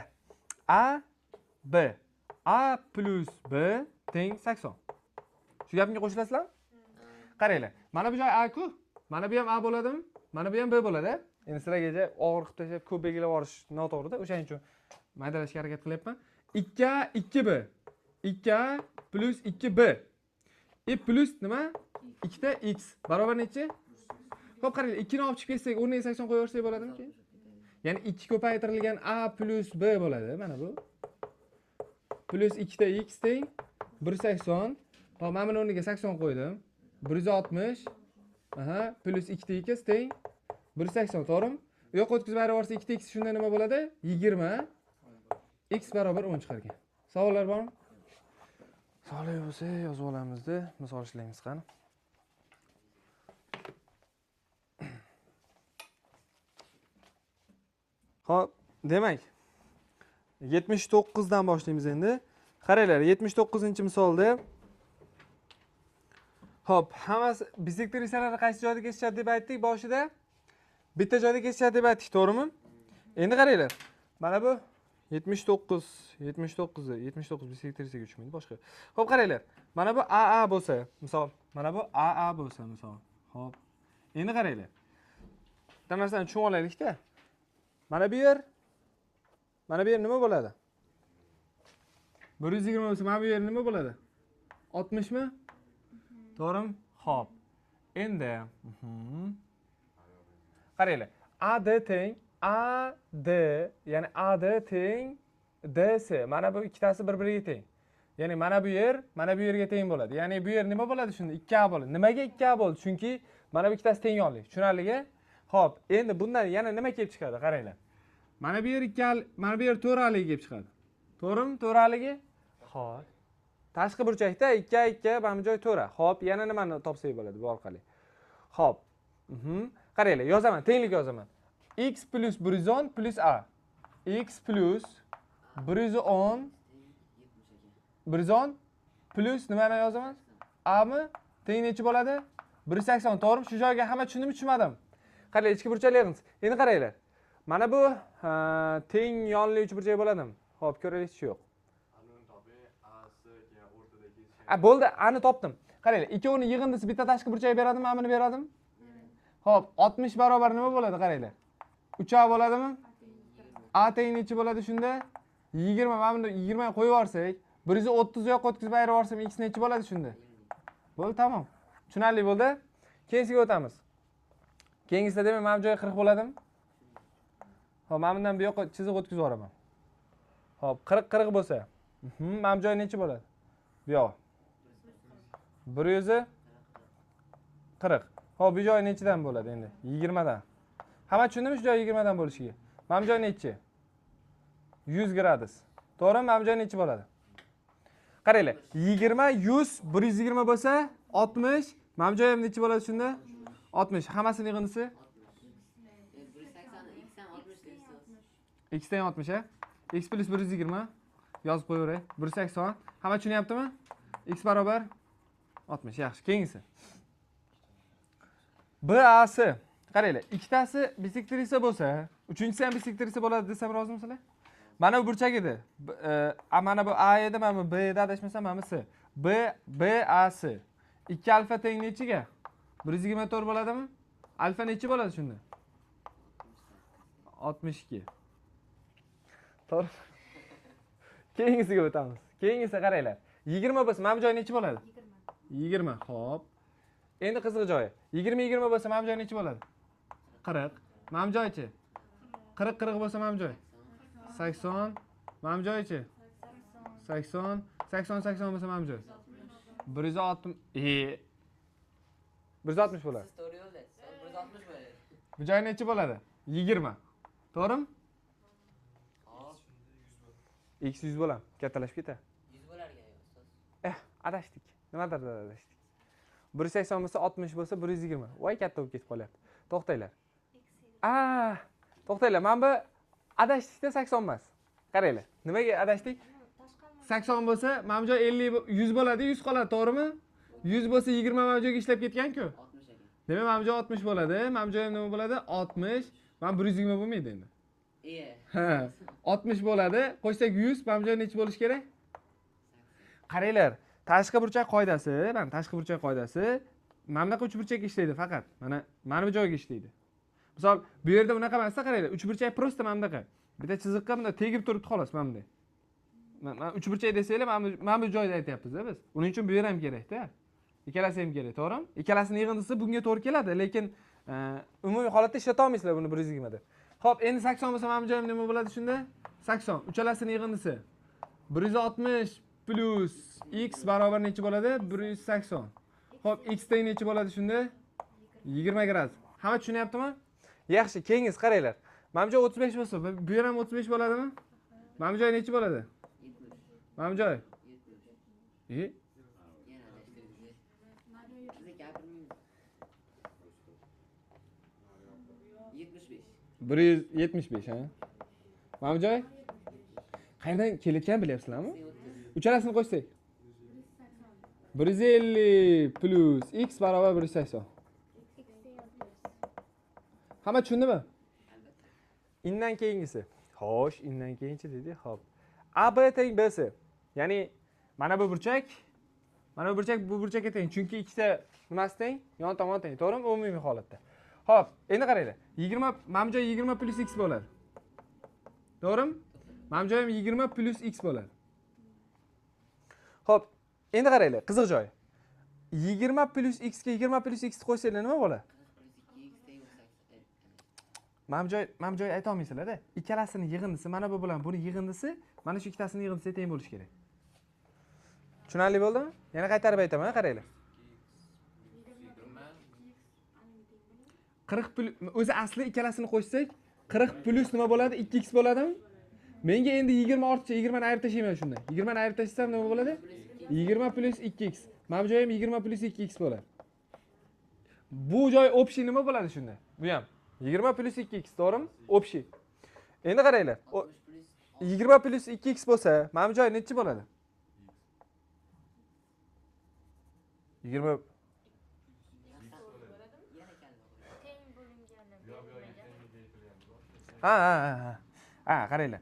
A B. A plus B teng 80. Shu gapimga qo'shilasizlarmi? Qaranglar. Mana bu joy A ku. Mana bu ham A bo'ladimi? Mana bu ham B bo'ladi. Endi sizlarga og'ir qilib tashlab ko'p belgilab yuborish noto'g'ri-da. O'shaning uchun maydalashga harakat qilyapman. 2A 2B. 2A plus 2B. Plus nima? 2 ta x barobar necha? Xo'p, qaranglar, 2 ni olib chiqib ketsak, o'rniga 80 qo'yib yuborsak bo'ladimi? Ya'ni 2 ko'paytirilgan A plus B bo'ladi, mana bu. Plus 2 ta x teng 180. Xo'p, mana buni o'rniga 80 qo'ydim. 160. Plus 2 ta x teng 180, to'g'rimi? U yoqqa o'tkazib yuborsa 2 ta x shunda nima bo'ladi? 20. X barobar 10 chiqargan. Savollar bormi? Savollar bo'lsa yozib olamiz-da, misol ishlaymiz qani. Xo'p, demak 79 dan boshlaymiz endi. Qaranglar, 79-misolda Xo'p, hammasi bisektrisalar qaysi joyda kesishadi deb aytdik boshida? Bitta joyda kesishadi deb aytdik, to'g'rimi? Endi qaranglar. Mana bu 79 bisektrisaga uchmaydi boshqa. Xo'p, qaranglar. Mana bu AA bo'lsa, misol, mana bu AA bo'lsa, misol. Xo'p. Endi qaranglar. Bitta narsani tushunib olaylik-da. Mana bu yer nima bo'ladi? 120 bo'lsa, mana bu yer nima bo'ladi? 60 mi? To'g'rimi? Xo'p. Endi qaranglar. AD teng AD, ya'ni AD teng DS. Mana bu ikkitasi bir-biriga teng. Ya'ni mana bu yerga teng bo'ladi. Ya'ni bu yer nima bo'ladi shunda? 2A bo'ladi. Nimaga 2A bo'ldi? Chunki mana bu ikkitasi teng yo'nlik. Tushunarligi? Xo'p, endi bundan yana nima kelib chiqadi? Qaranglar. Mana bu yer 2A, mana bu yer 4A'ligi kelib chiqadi. To'g'rimi? 4A'ligi? Xo'p. Tashqi burchakda 2A 2A, mana bu joy 4A. Xo'p, yana nimani topsak bo'ladi bu orqali? Xo'p. Qaranglar, yozaman, tenglik yozaman. X plus 110 plus A. X plus 110 plus nimani yozaman? A mi? Teng necha bo'ladi? 180, to'g'rimi? Shu joyga hamma tushundimi, tushunmadim? Qaranglar, ichki burchaklar yig'insiz. Endi qaranglar. Mana bu teng yonli uch burchak bo'ladimi? Xo'p, ko'raylik yo'q. Bo'ldi, ani topdim. Qaranglar, ikkovining yig'indisi bitta tashqi burchak beradimi, amini beradimi? Xo'p, 60 barobar nima bo'ladi qaranglar. 3 bo'ladimi? A teng nechi bo'ladi shunda? 20. Mana bunda 20 qo'yib yuborsak, 130 yoqqa o'tkazib ayirib yuborsam x nechi bo'ladi shunda? Bo'ldi, tamom. Tushunarli bo'ldi? Keyingiga o'tamiz. Keyingisida demak mana bu joyi 40 bo'ladimi? Xo'p, mana bundan bu yoqqa chiziq o'tkazib yuboraman. Xo'p, 40 bo'lsa, mana bu joy nechi bo'ladi? Bu yoq. 140. Xo'p, bu joy nechidan bo'ladi endi? 20 dan. Hamma tushundimi shu joy 20 dan bo'lishiga? Mana bu joy nechi? 100 gradus. To'g'rimi? Mana bu joy nechi bo'ladi? Qaranglar, 20, 100, 120 bo'lsa 60. Mana bu joy ham nechi bo'ladi shunda? 60. Hammasini yig'indisi 180, x dan 60 deysiz. x dan 60 a? X plus 120 yozib qo'yaveray. 180. Hamma tushunyaptimi? X barobar 60. Yaxshi. Keyingisi. BAC. Qaranglar, ikkitasi bisektrisa bo'lsa, uchinchisi ham bisektrisa bo'ladi desam rozimisizlar? Mana bu burchak edi. Mana bu A edi, mana bu B edi, adashmasam mana bu C. BAC. 2 alfa teng nechiga? 124 bo'ladimi? Alfa nechi bo'ladi shunda? 62. To'g'ri. Keyingisiga o'tamiz. Keyingisi qaranglar. 20 bo'lsa mana bu joy nechi bo'ladi? 20. Xo'p. Endi qiziq joyi. 20 bo'lsa mana bu joy nechi bo'ladi? 40. Mana bu joychi? 40 bo'lsa mana bu joy? 80. Mana bu joychi? 80. 80 bo'lsa mana bu joy? 160. 160 bo'ladi. Siz to'g'ri yo'ldasiz. 160 bo'ladi. Bu joy nechi bo'ladi? 20. To'g'rimi? Hop, X 100 bo'ladi. Kattalashib ketadi. 100 bo'larkan ustoz. Adashdik. Nimadir adashdik. 180 bo'lsa 60 bo'lsa 120. Voy katta bo'lib ketib qolyapti. To'xtanglar. To'xtanglar. Mana bu adashdikda 80 emas. Qaranglar. Nimaga adashdik? 80 bo'lsa, mana bu joy 50 100 bo'ladi, 100 qoladi, to'g'rimi? 100 bo'lsa 20 mana bu joyga ishlab ketgan-ku. 60 ekan. Demak, mana bu joy 60 bo'ladi. Mana bu joy ham nima bo'ladi? 60. Mana 120 bo'lmaydi endi. Ha, 60 bo'ladi. Qo'shsak 100, mana bu joy necha bo'lishi kerak? Qaranglar, tashqi burchak qoidasi, mana tashqi burchak qoidasi mana bunaqa uchburchak ishlaydi faqat. Mana bu joyga ishlaydi. Misol, bu yerda bunaqa emasda qaranglar, uchburchak prosta mana bunaqa. Bitta chiziqqa bunda tegib turibdi xolos mana bunday. Mana uchburchak desanglar, mana bu joyda aytyapmiz-da biz. Uning uchun bu yer ham kerak-da. Ikkalasi ham kerak, to'g'rimi? Ikkalasining yig'indisi bunga to'g'ri keladi, lekin umumiy holatda ishlata olmaysizlar buni 120 da. Xo'p, endi 80 bo'lsa mana bu joyim nima bo'ladi shunda? 80. Uchalasining yig'indisi 160 plus x barobar necha bo'ladi? 180. Xo'p, x teng necha bo'ladi shunda? 20 gradus. Hamma tushunyaptimi? Yaxshi, keyingiz qaranglar. Mana bu joy 35 bo'lsa, bu yer ham 35 bo'ladimi? Mana bu joy necha bo'ladi? 70. Mana bu joy. 70. Yana adashtirdingiz. Siz gapirmaysiz. 75. 175 ha. Mana bu joy? Qayerdan kelayotgan bilyapsizlarmi? Uchalasini qo'shsak. 150 plus x barobar 180. Hamma tushundimi? Indan keyingisi. Xo'sh, indan keyinchi dedi. Xo'p. AB teng BC. Ya'ni mana bu burchak, bu burchakka teng. Chunki ikkita nimasi teng? Yon tomon teng. To'g'rimi? Umumiy holatda. Xo'p, endi qaranglar. 20, mana bu joy 20 plus x bo'ladi. To'g'rimi? Mana bu joy ham 20 plus x bo'ladi. Xo'p, endi qaranglar, qiziq joy. 20 plus x ga 20 plus x qo'shsanglar nima bo'ladi? 2x Mana bu joy ayta olmaysizlar-da. Ikkalasining yig'indisi mana bu bilan buni yig'indisi mana shu ikkitasining yig'indisi teng bo'lishi kerak. Tushunarli bo'ldimi? Yana qaytarib aytaman, qaranglar. 40 o'zi asli ikkalasini qo'shsak 40 plus nima bo'ladi? 2x bo'ladimi? Menga endi 20 ortiqcha 20 ni ayirib tashlayman shundan. 20 ni ayirib tashlasam nima bo'ladi? 20 plus 2x. Mana bu joy ham 20 plus 2x bo'ladi. Bu joy общий nima bo'ladi shunda? Bu ham 20 plus 2x, to'g'rimi? Общий. Endi qaranglar. 20 plus 2x bo'lsa, mana bu joy nechi bo'ladi? 20 qaranglar.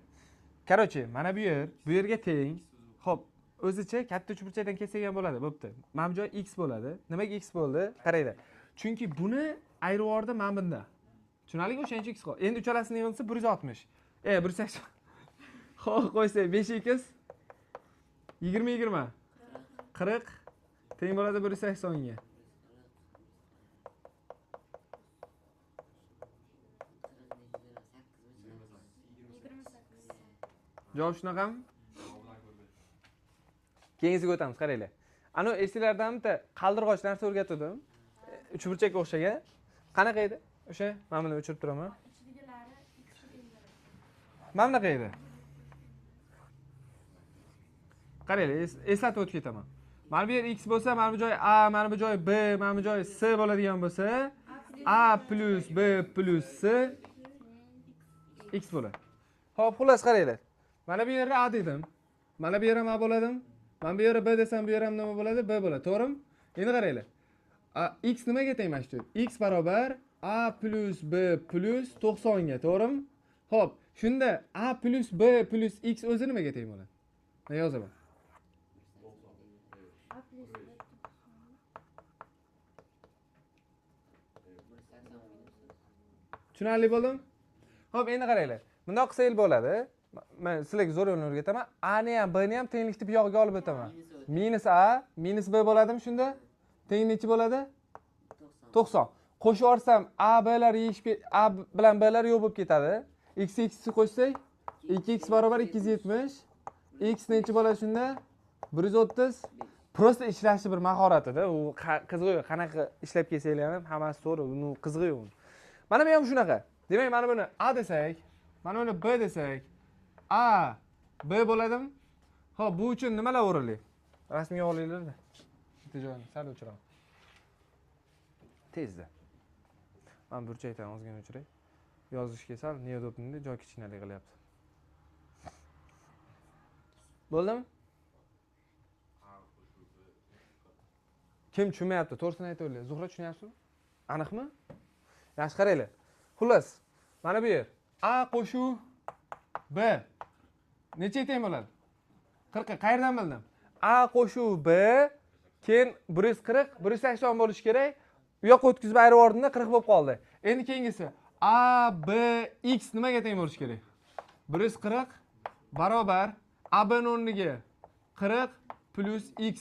Короче, mana bu yerga teng. Xo'p, o'zicha katta uchburchakdan kelsak ham bo'ladi, bo'pti. Mana bu joy x bo'ladi. Nimaga x bo'ldi? Qaranglar. Chunki buni ayirib yubordi mana bunda. Tushunarlimi? O'shancha x qoldi. Endi uchalasini yig'ilsa 160. 180. Xo'p, qo'ysak 5x 20 40 teng bo'ladi 180 ga. Javob shunaqami? Keyingiga o'tamiz, qaranglar. Ana esinglardan bitta qaldirg'och narsa o'rgatdim. Uchburchakka o'xshagan. Qanaqa edi? O'sha men buni o'chirib turaman. ichidagilari x edi. Mana bunaqa edi. Qaranglar, eslatib o'tib ketaman. Mana bu yer x bo'lsa, mana bu joy a, mana bu joy b, mana bu joy s bo'ladigan bo'lsa, a plus b plus s x bo'ladi. Xo'p, xullas qaranglar. Mana bu yerga a dedim. Mana bu yer ham a bo'ladim. Mana bu yerga b desam, bu yer ham nima bo'ladi? B bo'ladi. To'g'rimi? Endi qaranglar. X nimaga tengmashdi? X barobar a plus b plus 90 ga, to'g'rimi? Xo'p, shunda a plus b plus x o'zi nimaga teng bo'ladi? Men yozaman. A plus B. Tushunarli bo'ldimi? Xo'p, endi qaranglar. Bundoq qilsak bo'ladi. Men sizlarga zo'r yo'lni o'rgataman. A ni ham, B ni ham tenglikni bu yoqqa olib o'taman. Minus A, minus B bo'ladimi shunda? Teng nechi bo'ladi? 90. Qo'shib yuborsam A, B'lar A bilan B'lar yo'q bo'lib ketadi. X x qo'shsak 2x barobar 270. X nechi bo'ladi shunda? 130. Prosta ishlashi bir mahoratida. U qiziq, qanaqa ishlab kelsanglar ham hammasi to'g'ri. Uni qiziq. Mana bu ham shunaqa. Demak, mana buni A desak, mana buni B desak, A, B bo'ladimi? Xo'p, bu uchun nimalar o'rinli? Rasmga olinglar-da. Bitta joyini sal o'chiraman. Tezda. Men burchakdan ozgina o'chiray. Yozishga sal neudobnida joy kichkinalik qilyapti. Bo'ldimi? Kim tushunmayapti? To'g'risini aytavering. Zuhra tushunyapsizmi? Aniqmi? Yaxshi qaranglar. Xullas, mana bu yer A qo'shuv B necha teng bo'ladi? 40 ga qayerdan bildim? A qo'shuv B keyin 140, 180 bo'lishi kerak. U yoqqa o'tkazib ayirib yubordimda 40 bo'lib qoldi. Endi keyingisi A B X nimaga teng bo'lishi kerak? 140 barobar A B ning o'rniga 40 plus X.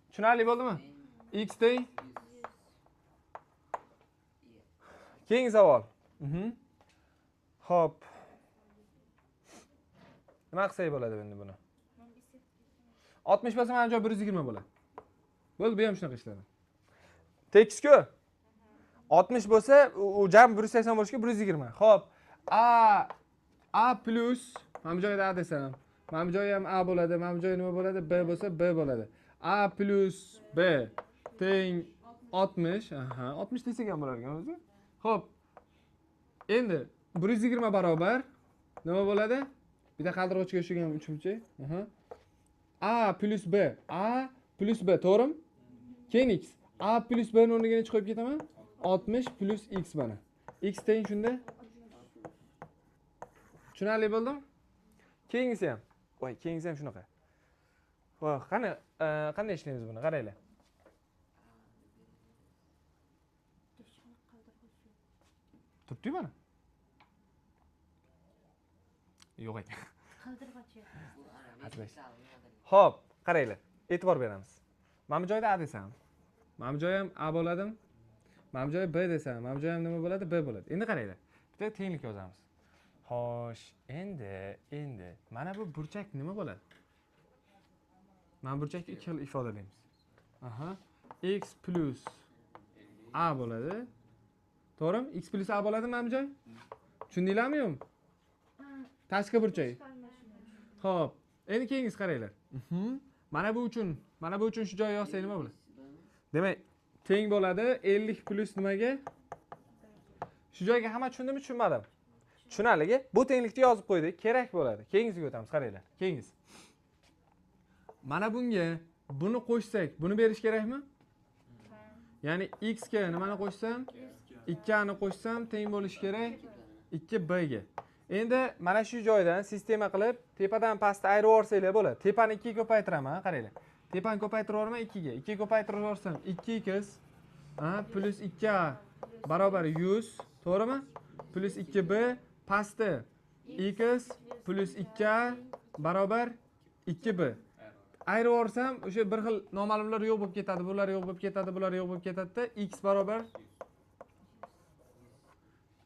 Tushunarli bo'ldimi? X teng. Keyingi savol. Xo'p. Nima qilsak bo'ladi endi buni? 60 bo'lsa mana joy 120 bo'ladi. Bo'ldi, bu ham shunaqa ishlaydi. Tekis-ku. 60 bo'lsa, u jam 180 bo'lishiga 120. Xo'p. A plus mana bu joyda A desam, mana bu joy ham A bo'ladi, mana bu joy nima bo'ladi? B bo'lsa B bo'ladi. A plus B teng 60. Aha, 60 desak ham bo'lar ekan o'zi. Xo'p. Endi 120 barobar nima bo'ladi? Bitta qaldirg'ochga o'xshagan uchburchak. Aha. A plus B. A plus B, to'g'rimi? Keyin x. A plus B ning o'rniga necha qo'yib ketaman? 60 plus x mana. X teng shunda. Tushunarli bo'ldimi? Keyingisi ham. Voy, keyingisi ham shunaqa. Voy, qanday ishlaymiz buni? Qaranglar. Turibdi mana. Yo'q ekan. Qaldirg'ochi. Xo'p, qaranglar. E'tibor beramiz. Mana bu joyda A desam, mana bu joy ham A bo'ladimi? Mana bu joy B desam, mana bu joy ham nima bo'ladi? B bo'ladi. Endi qaranglar. Bitta tenglik yozamiz. Xo'sh, endi mana bu burchak nima bo'ladi? Mana burchakni ikki xil ifodalaymiz. Aha. X plus A bo'ladi. To'g'rimi? X plus A bo'ladi mana bu joy. Tushundinglarmi yo'qmi? Tashqi burchak. Xo'p, endi keyingisi qaranglar. Mana bu uchun shu joy yozsak nima bo'ladi? Demak, teng bo'ladi 50 plus nimaga? Shu joyga hamma tushundimi, tushunmadim? Tushunarligi? Bu tenglikni yozib qo'ydik, kerak bo'ladi. Keyingisiga o'tamiz, qaranglar. Keyingisi. Mana bunga buni qo'shsak, buni berish kerakmi? Ya'ni x ga nimani qo'shsam, 2 ni qo'shsam teng bo'lishi kerak 2b ga. Endi mana shu joydan sistema qilib tepadan pastga ayirib yuborsanglar bo'ladi. Tepani 2 ga ko'paytiraman, qaranglar. Tepani ko'paytirib yuboraman 2 ga. 2 ga ko'paytirib yuborsam 2x plus 2a barobar 100, to'g'rimi? Plus 2b pastda x plus 2a barobar 2b. Ayrib yuborsam, o'sha bir xil noma'lumlar yo'q bo'lib ketadi, bular yo'q bo'lib ketadi, bular yo'q bo'lib ketadi-da, x barobar.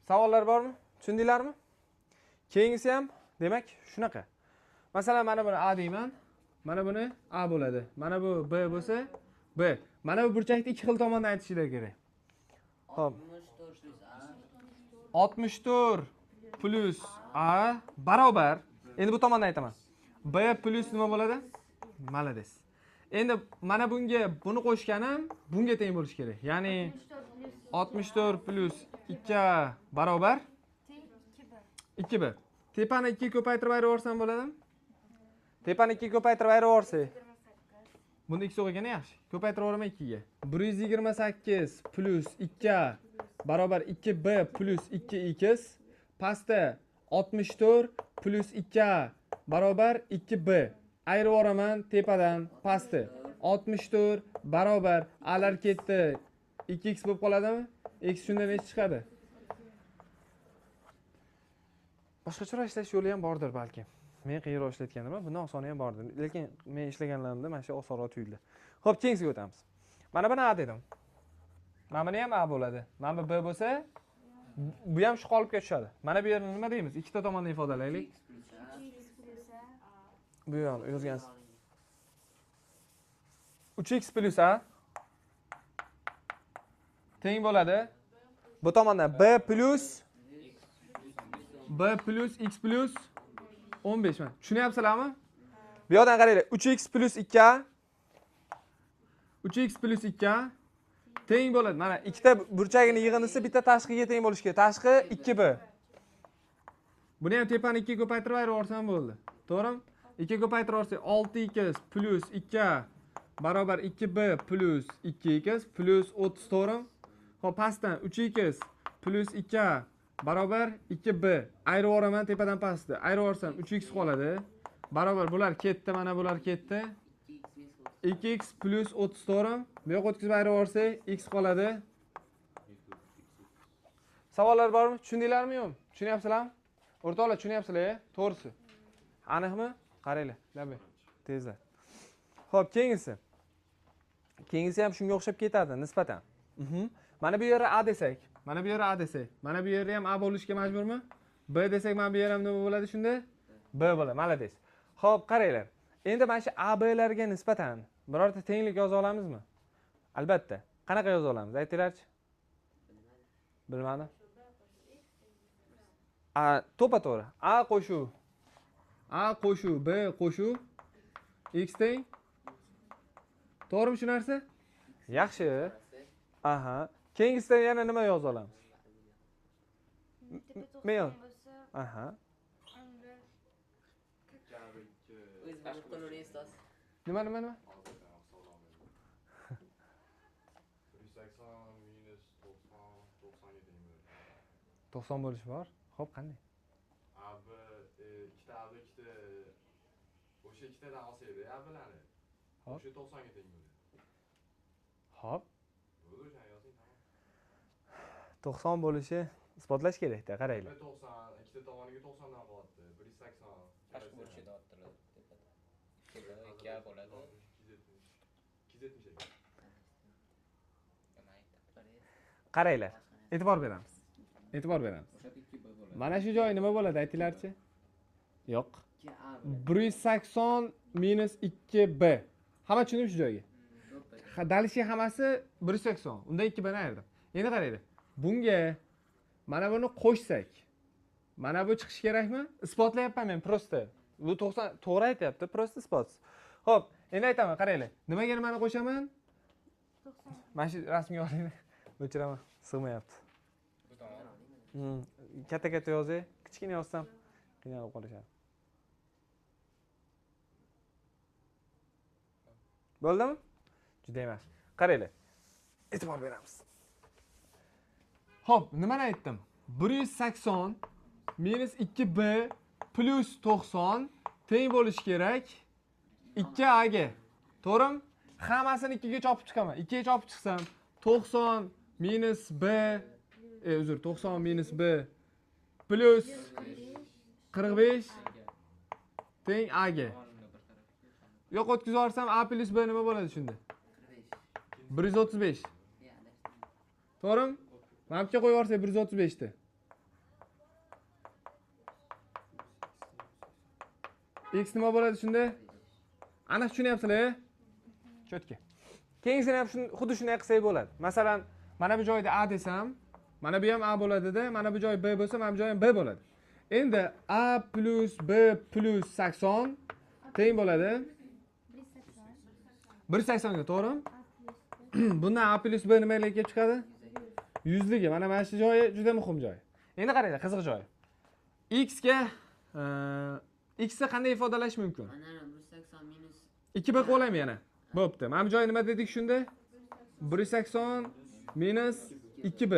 Savollar bormi? Tushundinglarmi? Keyingisi ham, demak, shunaqa. Masalan, mana buni a deyman. Mana buni a bo'ladi. Mana bu b bo'lsa, b. Mana bu burchakni ikki xil tomondan aytishinglar kerak. Xo'p. 64 plus a barobar. Endi bu tomondan aytaman. B plus nima bo'ladi? Malades. Endi mana bunga buni qo'shganim bunga teng bo'lishi kerak. Ya'ni 64 plus 2a barobar 2b. Tepani 2 ko'paytirib ayirib yuborsam bo'ladimi? Tepani 2 ko'paytirib ayirib yuborsak. Bunda x o'g'igani yaxshi. Ko'paytirib yuboraman 2 ga. 128 plus 2a barobar 2b plus 2x pastda 64 plus 2a barobar 2b. Ayirib yuboraman tepadan pastda 64 barobar alar ketdi 2x bo'lib qoladimi? X shundan necha chiqadi? Boshqacharoq ishlash yo'li ham bordir balki. Men qiyinroq ishlatgandim, bundan osoni ham bordir. Lekin men ishlaganlarimda mana shu osonroq tuyuldi. Xo'p, keyingisiga o'tamiz. Mana buni a dedim. Mana buni ham a bo'ladi. Mana bu b bo'lsa, bu ham shu qolipga tushadi. Mana bu yerni nima deymiz? Ikkita tomondan ifodalaylik. Bu yerni yozgansiz. 3x plus a teng bo'ladi. Bu tomondan b plus x plus 15 mi? Tushunyapsizlarmi? Bu yerdan qaranglar. 3x plus 2a 3x plus 2a teng bo'ladi. Mana ikkita burchagining yig'indisi bitta tashqiga teng bo'lishi kerak. Tashqi 2b. Buni ham tepani 2 ko'paytirib ayirib yuborsam bo'ldi. To'g'rimi? 2 ko'paytirib yuborsak 6x plus 2a barobar 2b plus 2x plus 30, to'g'rimi? Xo'p, pastdan 3x plus 2a barobar 2b. Ayirib yuboraman tepadan pastda. Ayirib yuborsam 3x qoladi. Barobar bular ketdi, mana bular ketdi. 2x plus 30, to'g'rimi? Bu yoqqa o'tkazib ayirib yuborsak x qoladi. Savollar bormi? Tushundinglarmi yo'qmi? Tushunyapsizlarmi? O'rtoqlar, tushunyapsizlar-a? To'g'risi. Aniqmi? Qaranglar. Davay. Tezlar. Xo'p, keyingisi. Keyingisi ham shunga o'xshab ketadi nisbatan. Mana bu yerga a desak, mana bu yerga a desak, mana bu yerga ham a bo'lishga majburmi? B desak, mana bu yer ham nima bo'ladi shunda? B bo'ladi. Malades. Xo'p, qaranglar. Endi mana shu a blarga nisbatan birorta tenglik yoza olamizmi? Albatta. Qanaqa yoza olamiz? Aytinglarchi. Bilmadim. A to'g'ri. A qo'shuv B qo'shuv x teng. To'g'rimi shu narsa? Yaxshi. Aha. Keyingisida yana nima yoza olamiz? Men. Aha. O'z boshqa qonuniy ustoz. Nima? 180 minus 90 teng bo'ladi. 90 bo'lishi bor. Xo'p, qanday? AB ikkita AB ikkita o'sha ikkitadan olsaydi, ABlarni. O'sha 90 ga teng bo'ladi. Xo'p. Bo'ldi, o'shani yozing, tamom. 90 bo'lishi isbotlash kerak-da, qaranglar. 90, ikkita tomoniga 90 dan qolyapti. 180. Tashqi bo'lishi da'vattiradi tepada. Tepada 2a bo'ladi. 270. Qaranglar. E'tibor beramiz. Mana shu joy nima bo'ladi, aytinglarchi? Yo'q. 180 minus 2b. Hamma tushundimi shu joyga? Dalishi hammasi 180. Undan 2b ni ayirdim. Endi qaranglar. Bunga mana buni qo'shsak, mana bu chiqish kerakmi? Isbotlayapman men prosta. Bu 90 to'g'ri aytayapti, prosta isbot. Xo'p, endi aytaman, qaranglar. Nimaga nimani qo'shaman? 90. Mana shu rasmga olinglar. O'chiraman, sig'mayapti. Bu tomon. Katta yozay, kichkina yozsam qiynalib qolishadi. Bo'ldimi? Juda emas. Qaranglar. E'tibor beramiz. Xo'p, nimani aytdim? 180 minus 2b plus 90 teng bo'lishi kerak 2a ga. To'g'rimi? Hammasini 2 ga chopib chiqaman. 2 ga chopib chiqsam 90 minus b uzr 90 minus b plus 45 teng a ga. Yo'q o'tkazib yuborsam a plus b nima bo'ladi shunda? 135. To'g'rimi? Mana bu yerga qo'yib yuborsak 135 ni. X nima bo'ladi shunda? Ana tushunyapsizlar? Cho'tka. Keyingisini ham xuddi shunday qilsak bo'ladi. Masalan, mana bu joyda a desam, mana bu ham a bo'ladi-da, mana bu joy b bo'lsa, mana bu joy ham b bo'ladi. Endi a plus b plus 80 teng bo'ladi 180 ga, to'g'rimi? Bundan a plus b nimaga kelib chiqadi? 100 ligi. Mana shu joyi juda muhim joy. Endi qaranglar, qiziq joy. X ga x ni qanday ifodalash mumkin? Mana 180 minus 2b qilib olaymi yana? Bo'pti. Mana bu joy nima dedik shunda? 180 minus 2b.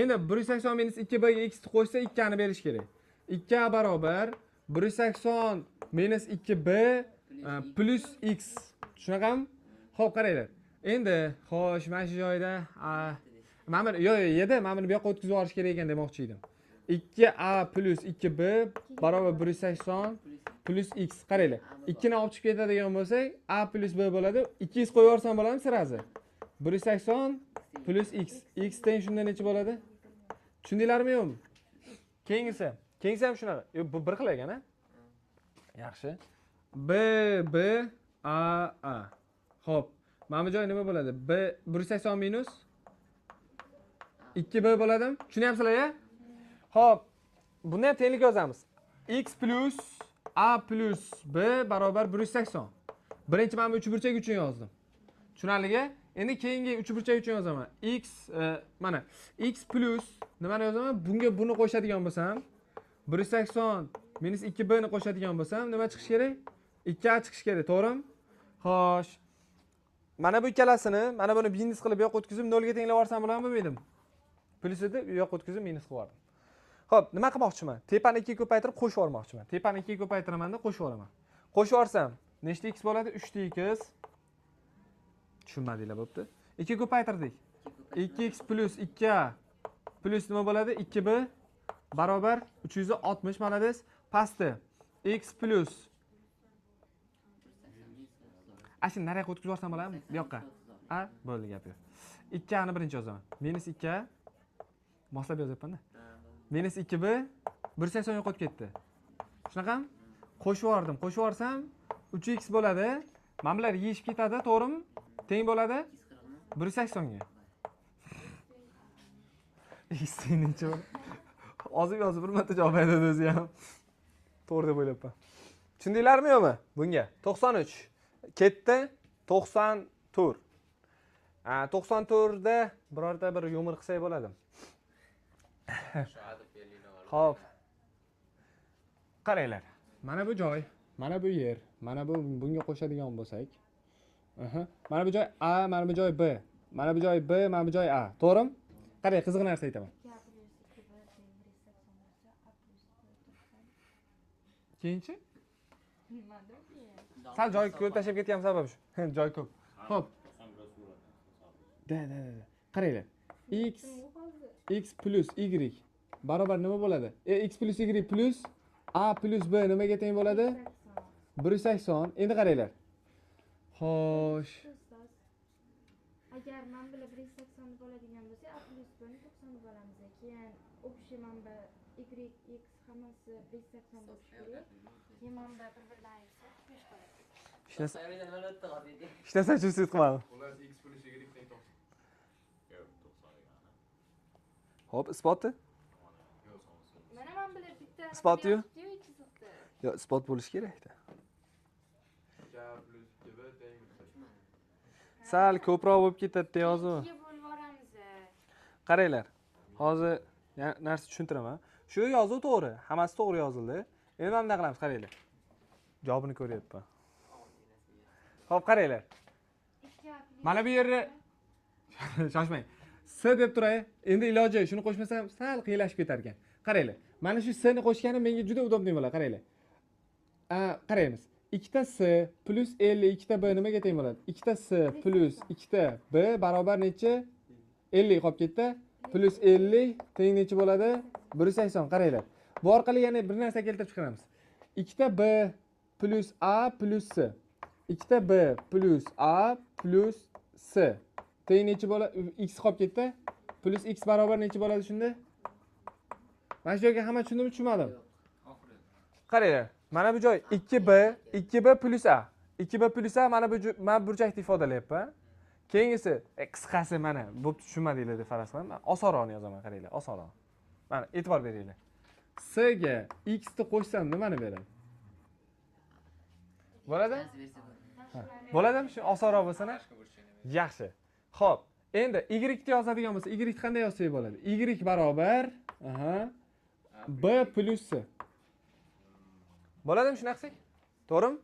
Endi 180 minus 2b ga x ni qo'shsa 2 ni berish kerak. 2 barobar 180 minus 2b plus x. Shunaqami? Xo'p, qaranglar. Endi xo'sh, mana shu joyda mana yo'q, mana buni bu yoqqa o'tkazib yuborish kerak ekan demoqchi edim. 2a plus 2b barobar 180 plus x. Qaranglar. 2 ni olib chiqib ketadigan bo'lsak, a plus b bo'ladi. 2x qo'yib yuborsam bo'ladimi sirazi? 180 plus x. X teng shunda necha bo'ladi? Tushundinglarmi yo'qmi? Keyingisi ham shunaqa. Bu bir xil ekan-a? Yaxshi. b a. Xo'p. Mana bu joy nima bo'ladi? B 180 minus 2b bo'ladimi? Tushunyapsizlar-ya? Xo'p. Buni ham tenglik yozamiz. X plus a plus b barobar 180. Birinchi mana bu uchburchak uchun yozdim. Tushunarligi? Endi keyingi uchburchak uchun yozaman. X mana x plus nimani yozaman? Bunga buni qo'shadigan bo'lsam, 180 minus 2b ni qo'shadigan bo'lsam, nima chiqishi kerak? 2a chiqishi kerak, to'g'rimi? Xo'sh. Mana bu ikkalasini, mana buni minus qilib bu yoqqa o'tkazib 0 ga tenglab yuborsam bo'ladimi, bo'lmaydimi? Plus edi, bu yoqqa o'tkazib minus qilib yubordim. Xo'p, nima qilmoqchiman? Tepani 2 ga ko'paytirib qo'shib yubormoqchiman. Tepani 2 ga ko'paytiraman-da qo'shib yuboraman. Qo'shib yuborsam, nechta x bo'ladi? 3 ta x. Tushunmadinglar, bo'pti. 2 ga ko'paytirdik. 2x plus 2a plus nima bo'ladi? 2b barobar 360 malades. Pastda x plus Ashin nariyoqqa o'tkazib yuborsam bo'ladimi? Bu yoqqa. A, bo'ldi gap yo'q. 2a ni birinchi yozaman. Minus 2a moslab yozyapman-da. Minus 2b 180 yo'qotib ketdi. Shunaqami? Qo'shib yubordim. Qo'shib yuborsam 3x bo'ladi. Mana bular yeyishib ketadi, to'g'rimi? Teng bo'ladi 180 ga. X necha bo'ladi? Yozib bir marta javob berdi o'zi ham. To'g'ri deb o'ylabman. Tushundinglarmi yo'qmi bunga? 93 ketdi 94. 94 da birorta bir yomir qilsak bo'ladi. Xo'p. Qaranglar. Mana bu joy, mana bu yer, mana bu bunga qo'shadigan bo'lsak, mana bu joy A, mana bu joy B, mana bu joy B, mana bu joy A. To'g'rimi? Qarang, qiziq narsa aytaman. Keyinchi? Sal joy ko'p tashlab ketgan sabab shu. Joy ko'p. Xo'p. Da. Qaranglar. X plus Y barobar nima bo'ladi? X plus Y plus A plus B nimaga teng bo'ladi? 180. Endi qaranglar. Xo'sh. Agar manba 180 bo'ladigan bo'lsa, A plus B ni 90 bo'lamiz. Keyin общий manba Y, X hammasi 180 bo'lishi kerak. Keyin manba bir-birlariga 65 qoladi. Ishlasa chunsiz qilmadim. Xullas x plus y teng 90. Yo'q, 90 degani. Xo'p, isboti? Mana men bilib bitta Isboti-yu? chiziqdi. Yo, isbot bo'lish kerak-da. 2a plus 2b teng 180. Sal ko'proq bo'lib ketadi yozuv. Ikkiga bo'lib yuboramiz. Qaranglar. Hozir narsa tushuntiraman. Shu yozuv to'g'ri, hammasi to'g'ri yozildi. Endi mana bunday qilamiz, qaranglar. Javobini ko'ryapman. Xo'p, qaranglar. Mana bu yerni shoshmang. S deb turay. Endi iloji shuni qo'shmasam sal qiylashib ketar ekan. Qaranglar. Mana shu S ni qo'shganim menga juda udobniy bo'ladi, qaranglar. Qaraymiz. 2ta S plus 52ta B nimaga teng bo'ladi? 2ta S plus 2ta B barobar necha? 50 qolib ketdi. Plus 50 teng necha bo'ladi? 180. Qaranglar. Bu orqali yana bir narsa keltirib chiqaramiz. Ikkita b plus a plus c. Ikkita b plus a plus c. Teng necha bo'ladi? X qolib ketdi. Plus x barobar necha bo'ladi shunda? Mana shu joyga hamma tushundimi, tushunmadim? Qaranglar. Mana bu joy 2b plus a. 2b plus a mana bu men burchakda ifodalayapman. Keyingisi qisqasi mana bu tushunmadinglar deb faraz qilaman. Osonroqni yozaman, qaranglar, osonroq. Mana e'tibor beringlar. C ga x ni qo'shsam nimani beradi? Bo'ladi? Bo'ladimi? Shu osonroq bo'lsa-na? Yaxshi. Xo'p, endi y ni yozadigan bo'lsa, y qanday yozsak bo'ladi? Y barobar, b plus c. Bo'ladimi shunaqasi? To'g'rimi?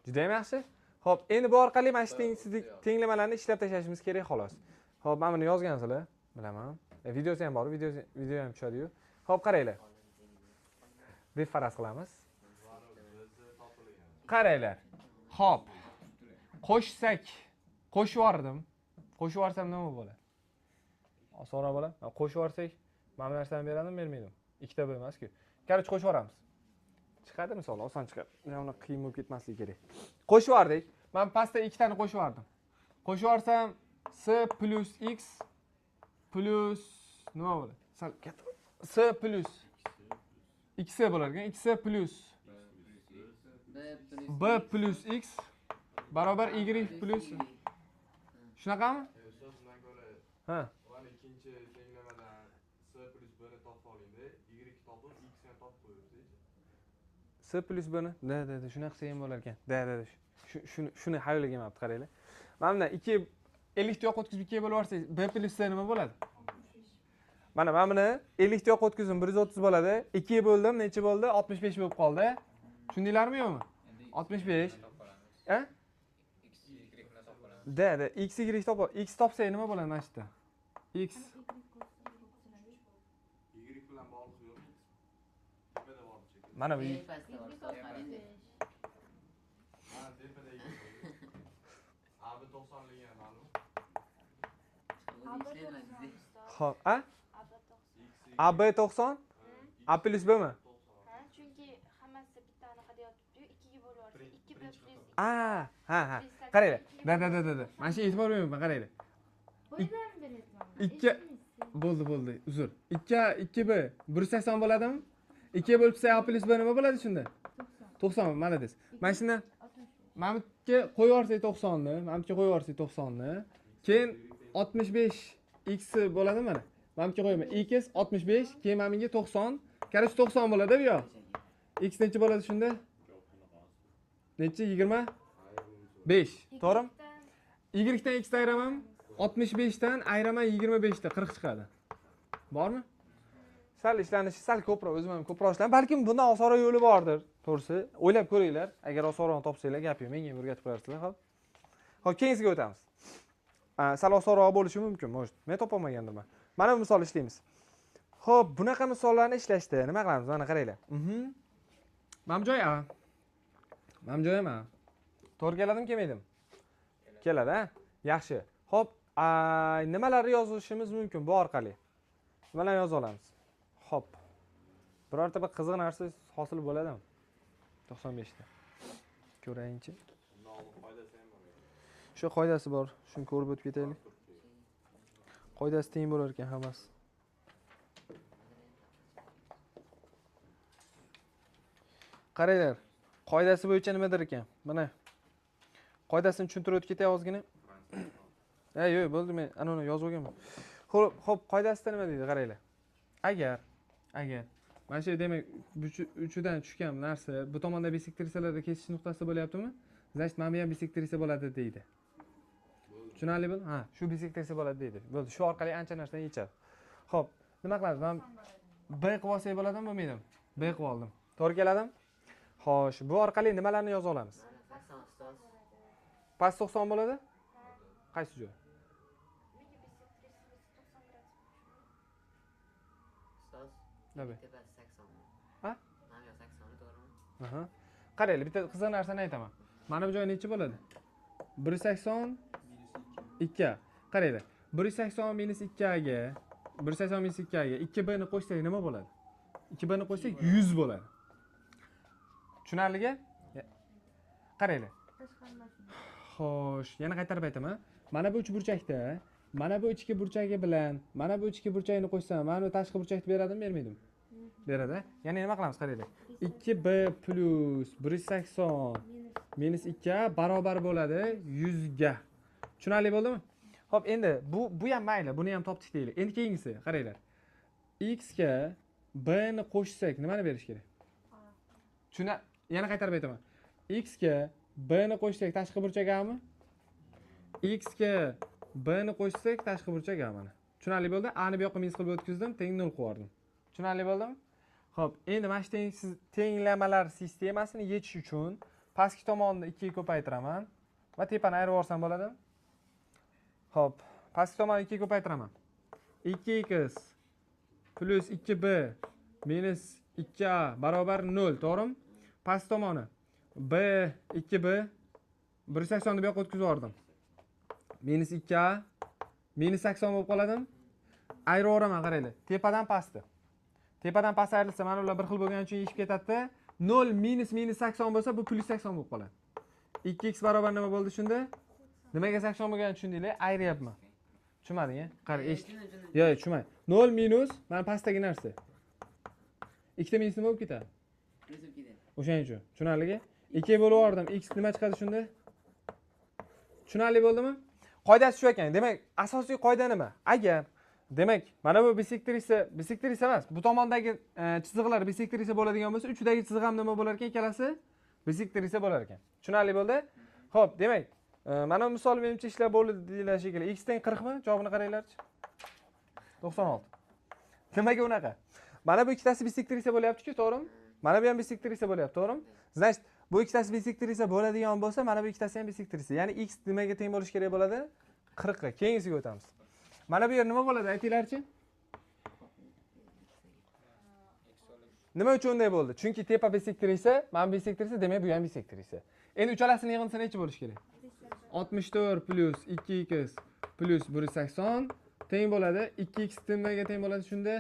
Juda ham yaxshi. Xo'p, endi bu orqali mana shu tenglamalarni ishlab tashlashimiz kerak xolos. Xo'p, mana buni yozgansizlar, bilaman. Videosi ham bor, video ham tushadi-yu. Xo'p, qaranglar. Deb faraz qilamiz. Qaranglar. Xo'p. Qo'shsak, qo'shib yubordim. Qo'shib yuborsam nima bo'ladi? Osonroq bo'ladi. Qo'shib yuborsak, mana bu narsani beradimi, bermaydimi? Ikkita b emas-ku. Qarich qo'shib yuboramiz. Chiqadi misol, oson chiqadi. Uni qiyin bo'lib ketmasligi kerak. Qo'shib yubordik. Men pastda ikkitani qo'shib yubordim. Qo'shib yuborsam c plus x plus nima bo'ladi? C plus x bo'lar ekan. x plus b plus x barobar y plus shunaqami? Ustoz, bundan ko'ra Ha. mana ikkinchi tenglamadan c plus b ni topib olingda, y topib x ni topib qo'yasiz. C plus b ni da shunaqa qilsa ham bo'lar ekan. Da shuni hayollayapti, qaranglar. Mana bundan 2 50 ta yo'q o'tkazib 2 ga bo'lib yuborsangiz b plus c nima bo'ladi? Mana buni 50 ta yo'q o'tkazdim 130 bo'ladi. 2 ga bo'ldim, necha bo'ldi? 65 bo'lib qoldi. Tushundinglarmi yo'qmi? 65. Ha? X y bilan topolamiz. Da x y topib, x topsa nima bo'ladi mana shu yerda? X Y bilan bog'liq yo'q. Tepada borib chekadi. mana bu Pastda bor, qarang. Mana tepada y. AB 90 ligini ma'lum. Xo'p, a? X A b 90 a plus b mi? Chunki hammasi bitta anaqada yotibdi-yu, 2 ga bo'lib yuborsa, 2b plus Ha. Qaranglar. Da. Mana shu e'tibor bermayman, qaranglar. Bo'ylarni beryapman. Ikki- Bo'ldi, uzr. 2b 180 bo'ladimi? 2 bo'lib c a plus b nima bo'ladi shunda? 90, mana des. Mana shuni mana bunga qo'yib yuborsak 90 ni, mana bunga qo'yib yuborsak 90 ni. Keyin 65 x bo'ladimi mana? Mana bunga qo'yaman. X 65, keyin mana bunga 90. Qarang 90 bo'ladi bu yoq. X necha bo'ladi shunda? Necha? 25. To'g'rimi? Y dan x ayiraman. 65 dan ayiraman 25 da 40 chiqadi. Bormi? Sal ishlanishi sal ko'proq, o'zim ham ko'proq ishlan. Balkim bundan osonroq yo'li bordir. To'g'risi, o'ylab ko'ringlar. Agar osonroq topsanglar, gap yo'q, menga ham o'rgatib qo'yarsizlar, xo'p. Xo'p, keyingiga o'tamiz. Sal osonroq bo'lishi mumkin, может. Men topolmagandirman. Mana bu misol ishlaymiz. Xo'p, bunaqa misollarni ishlashda nima qilamiz? Mana qaranglar. Mana bu joy A. Mana bu joy ham A. To'g'ri keladimi, kelmaydimi? Keladi, ha? Yaxshi. Xo'p, nimalarni yozishimiz mumkin bu orqali? Nimalarni yoza olamiz? Xo'p. Birorta bir qiziq narsa hosil bo'ladimi? 95 ta. Ko'rayinchi. Foydasi ham bor. Shu qoidasi bor. Shuni ko'rib o'tib ketaylik. Qoidasi teng bo'lar ekan hammasi. Qaranglar. Qoidasi bo'yicha nimadir ekan? Mana. Qoidasini tushuntirib o'tib ketay ozgina. Yo'q, bo'ldi, men ana uni yozib olganman. Xo'p, qoidasida nima deydi? Qaranglar. Agar mana shu demak uchidan tushgan narsa bu tomonda bisektrisalarda kesish nuqtasi bo'lyaptimi? Значит, mana bu ham bisektrisa bo'ladi deydi. Tushunarli bo'ldimi? Ha, shu bisektrisa bo'ladi deydi. Bo'ldi, shu orqali ancha narsani yechadi. Xo'p, nima qilamiz? Men B qilib olsak bo'ladimi, bo'lmaydimi? B qilib oldim. To'g'ri keladimi? Xo'sh, bu orqali nimalarni yoza olamiz? 80 ustoz. Past 90 bo'ladi? Qaysi joy? Ustoz. Nima? Tepasi 80. Ha? Mana bu 80 to'g'rimi? Aha. Qaranglar, bitta qiziq narsani aytaman. Mana bu joy necha bo'ladi? 180 2. Qaranglar. 180 minus 2a ga 180 minus 2a ga 2b ni qo'shsak nima bo'ladi? 2b ni qo'shsak 100 bo'ladi. Tushunarligi? Qaranglar. Tashqi hammasi. Xo'sh, yana qaytarib aytaman. Mana bu uchburchakda, mana bu ichki burchagi bilan, mana bu ichki burchakni qo'shsam, mana bu tashqi burchakni beradimi, bermaydimi? Beradi. Yana nima qilamiz, qaranglar. 2b plus 180 minus 2a barobar bo'ladi 100 ga. Tushunarli bo'ldimi? Xo'p, endi bu ham mayli, buni ham topdik deylik. Endi keyingisi, qaranglar. X ga b ni qo'shsak nimani berish kerak? Yana qaytarib aytaman. X ga b ni qo'shsak tashqi burchak ami? X ga b ni qo'shsak tashqi burchak a mana. Tushunarli bo'ldi? A ni bu yoqqa minus qilib o'tkazdim, teng 0 qo'yib yubordim. Tushunarli bo'ldimi? Xo'p, endi mana shu tenglamalar sistemasini yechish uchun pastki tomonni 2 ga ko'paytiraman va tepani ayirib yuborsam bo'ladimi? Xo'p, pastki tomonni 2 ga ko'paytiraman. 2x plus 2b minus 2a barobar 0, to'g'rimi? Past tomoni b 2b 180 ni bu yoqqa o'tkazib yubordim. Minus 2a minus 80 bo'lib qoladimi? Ayirib yuboraman, qaranglar. Tepadan pastda. Tepadan past ayrilsa, mana ular bir xil bo'lgani uchun yishib ketadi. 0 minus 80 bo'lsa, bu plus 80 bo'lib qoladi. 2x barobar nima bo'ldi shunda? Nimaga 80 bo'lganini tushundinglar? Ayiryapman. Tushunmading-a? Qara, eshit. Yo'q, tushunmay. 0 minus mana pastdagi narsa. Ikkita minus nima bo'lib ketadi? O'shaning uchun. Tushunarligi? 2 bo'lib yubordim. X nima chiqadi shunda? Tushunarli bo'ldimi? Qoidasi shu ekan. Demak, asosiy qoida nima? Agar demak, mana bu bisektrisa emas. Bu tomondagi chiziqlar bisektrisa bo'ladigan bo'lsa, uchidagi chiziq ham nima bo'lar ekan? Ikkalasi bisektrisa bo'lar ekan. Tushunarli bo'ldi? Xo'p, demak, mana bu misol menimcha ishlab bo'ldi deyiladi shekilli. X teng 40 mi? Javobini qaranglarchi. 96. Nimaga unaqa? Mana bu ikkitasi bisektrisa bo'lyapti-ku, to'g'rimi? Mana bu ham bisektrisa bo'lyapti, to'g'rimi? Значит, bu ikkitasi bisektrisa bo'ladigan bo'lsa, mana bu ikkitasi ham bisektrisa. Ya'ni x nimaga teng bo'lishi kerak bo'ladi? 40 ga. Keyingisiga o'tamiz. Mana bu yer nima bo'ladi? Aytinglarchi. Nima uchun unday bo'ldi? Chunki tepa bisektrisa, mana bisektrisa, demak bu ham bisektrisa. Endi uchalasining yig'indisi necha bo'lishi kerak? 64 plus 2x plus 180 teng bo'ladi. 2x nimaga teng bo'ladi shunda?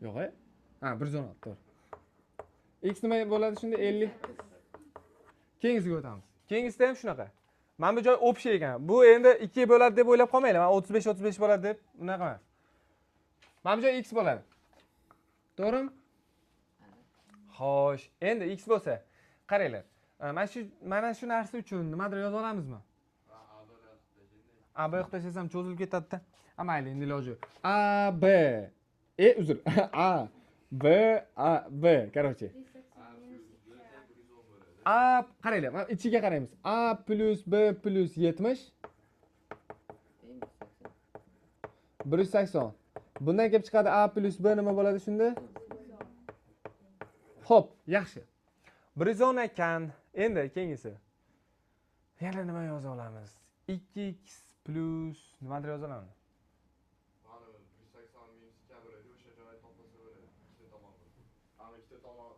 Yo'q, ha, 116, to'g'ri. X nima bo'ladi shunda? 50. Keyingisiga o'tamiz. Keyingisida ham shunaqa. Mana bu joy общий ekan. Bu endi 2 bo'ladi deb o'ylab qolmanglar. Mana 35 bo'ladi deb unaqa emas. Mana bu joy x bo'ladi. To'g'rimi? Xo'sh, endi x bo'lsa, qaranglar. Mana shu narsa uchun nimadir yoza olamizmi? A B yo'qlashsam cho'zilib ketadi-da. Mayli, endi iloji yo'q. A B uzr. A B, короче. A qaranglar, mana ichiga qaraymiz. A plus B plus 70 180. Bundan kelib chiqadi A plus B nima bo'ladi shunda? Xo'p, yaxshi. 110 ekan. Endi keyingisi. Yana nima yoza olamiz? 2x plus nimadir yoza olamiz? Mana 180 minus 2 bo'ladi, o'sha joyni toplasa bo'ladi. Ikkita tomon. Ana ikkita tomon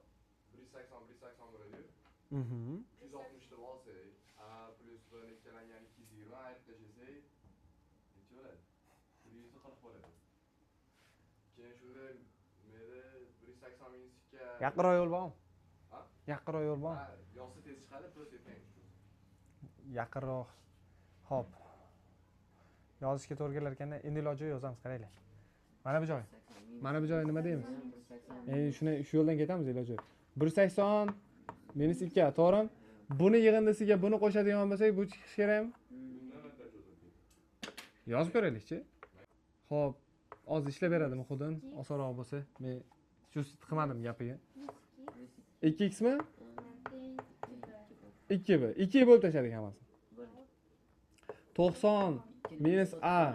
180 bo'ladi. 160 deb olsak, A plus B ni ikkalangan 220 ayirib tashlasak, necha bo'ladi? 140 bo'ladi. Keyin shunda menda 180 minus 2 Yaqinroq yo'l bormi? Ha? Yaqinroq yo'l bormi? Ha, yoqsa tez chiqadi, prosta teng. Yaqinroq. Xo'p. Yozishga to'g'ri kelar ekanda, endi iloji yozamiz, qaranglar. Mana bu joy. Mana bu joy nima deymiz? Shuni shu yo'ldan ketamiz iloji. 180 minus 2, to'g'rimi? Buni yig'indisiga buni qo'shadigan bo'lsak, bu chiqishi kerakmi? Yozib ko'raylik-chi. Xo'p, hozir ishlab beradimi xudim? Osonroq bo'lsa, men shu qilmadim gapiga. 2x mi? 2b. 2 bo'lib tashladik hammasi. 90 minus a.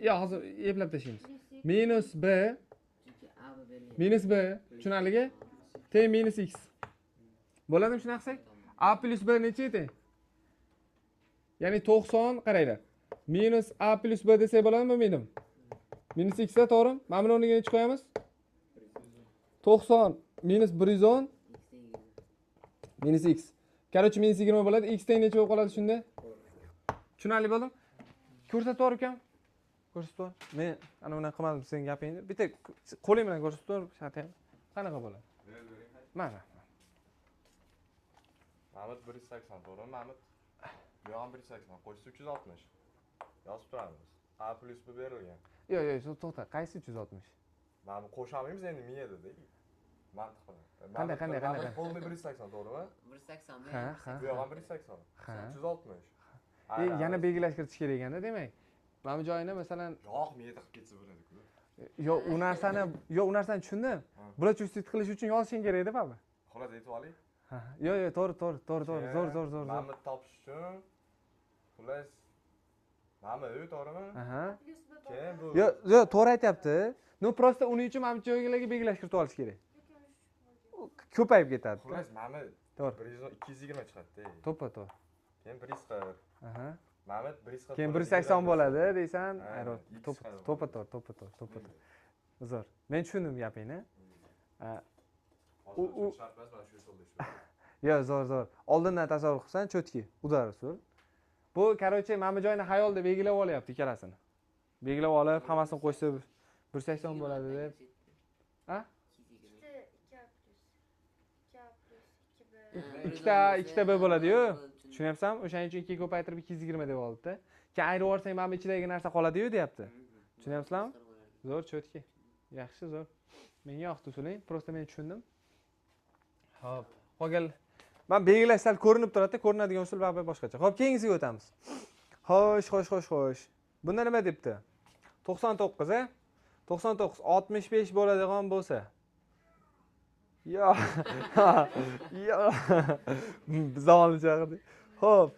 Yo'q, hozir eplab tashlaymiz. Minus b minus b tushunarligi teng minus x. Bo'ladimi shunaqa qilsak? A plus b necha teng? Ya'ni 90, qaranglar. Minus a plus b desak bo'ladimi, bo'lmaydimi? Minus x da, to'g'rimi? Mana buni o'rniga necha qo'yamiz? 90 minus 110 minus x. Короче, minus 20 bo'ladi. X teng necha bo'lib qoladi shunda? Tushunarli bo'ldimi? Ko'rsatib yuborib ekan. Ko'rsatib yuborib. Men ana bunaqa qilmadim sening gapingni. Bitta qo'ling bilan ko'rsatib yuborib, shatayam. Qanaqa bo'ladi? Mana. Mahmud 180 to'g'rimi Mahmud? Bu ham 180, qo'shsa 360. Yozib turamiz. A plus bu berilgan. Yo'q, to'xta. Qaysi 360? Mana qo'shamaymiz endi 1000 edi. Mantiq bilan. Qanday? Bo'ldi 180 to'g'rimi? 180 mi? Ha. Bu ham 180. Ha. 360. Yana belgilash kiritish kerak ekanda, demak. Mana bu joyini masalan, Yo'q, miyada qilib ketsa bo'ladi-ku. u narsani tushundim. Bular chustit qilish uchun yozishing kerak edi, baba. Xolos aytib oling. Yo'q, to'g'ri. Zo'r. Mahmud topish uchun xullas Mahmud to'g'rimi? Aha. Keyin bu Yo'q, to'g'ri aytyapti. No, prosta uning uchun mana bu joylarga belgilash kiritib olish kerak. Ko'payib ketadi. xullas Mahmud To'g'ri. 220 chiqadi. To'ppa. Keyin 140. Aha. Mahmud 140. Keyin 180 bo'ladi deysan. Aynen, To'ppa. Zo'r. Men tushundim gapingni. U shart emas, mana shu usulda ish. Yo'q, zo'r. Oldindan tasavvur qilsan, cho'tki, udar usul. Bu, короче, mana bu joyni xayolda belgilab olyapti ikkalasini. Belgilab olib, hammasini qo'shsa 180 bo'ladi deb. Ha? 2 B bo'ladi-yu. Tushunyapsanmi? O'shaning uchun 2 ko'paytirib 220 deb olibdi. Keyin ayirib yuborsang, mana bu ichidagi narsa qoladi-yu, deyapti. Tushunyapsizlarmi? Zo'r, cho'tki. Yaxshi, zo'r. Menga yoqdi usuling, prosta men tushundim. Xo'p, qolgan men belgilash sal ko'rinib turadi, ko'rinadigan usul baribir boshqacha. Xo'p, keyingisiga o'tamiz. Xo'sh. Bunda nima debdi? 99 a? 99 65 bo'ladigan bo'lsa. Yo'q. Zavolni chaqirdi. Xo'p.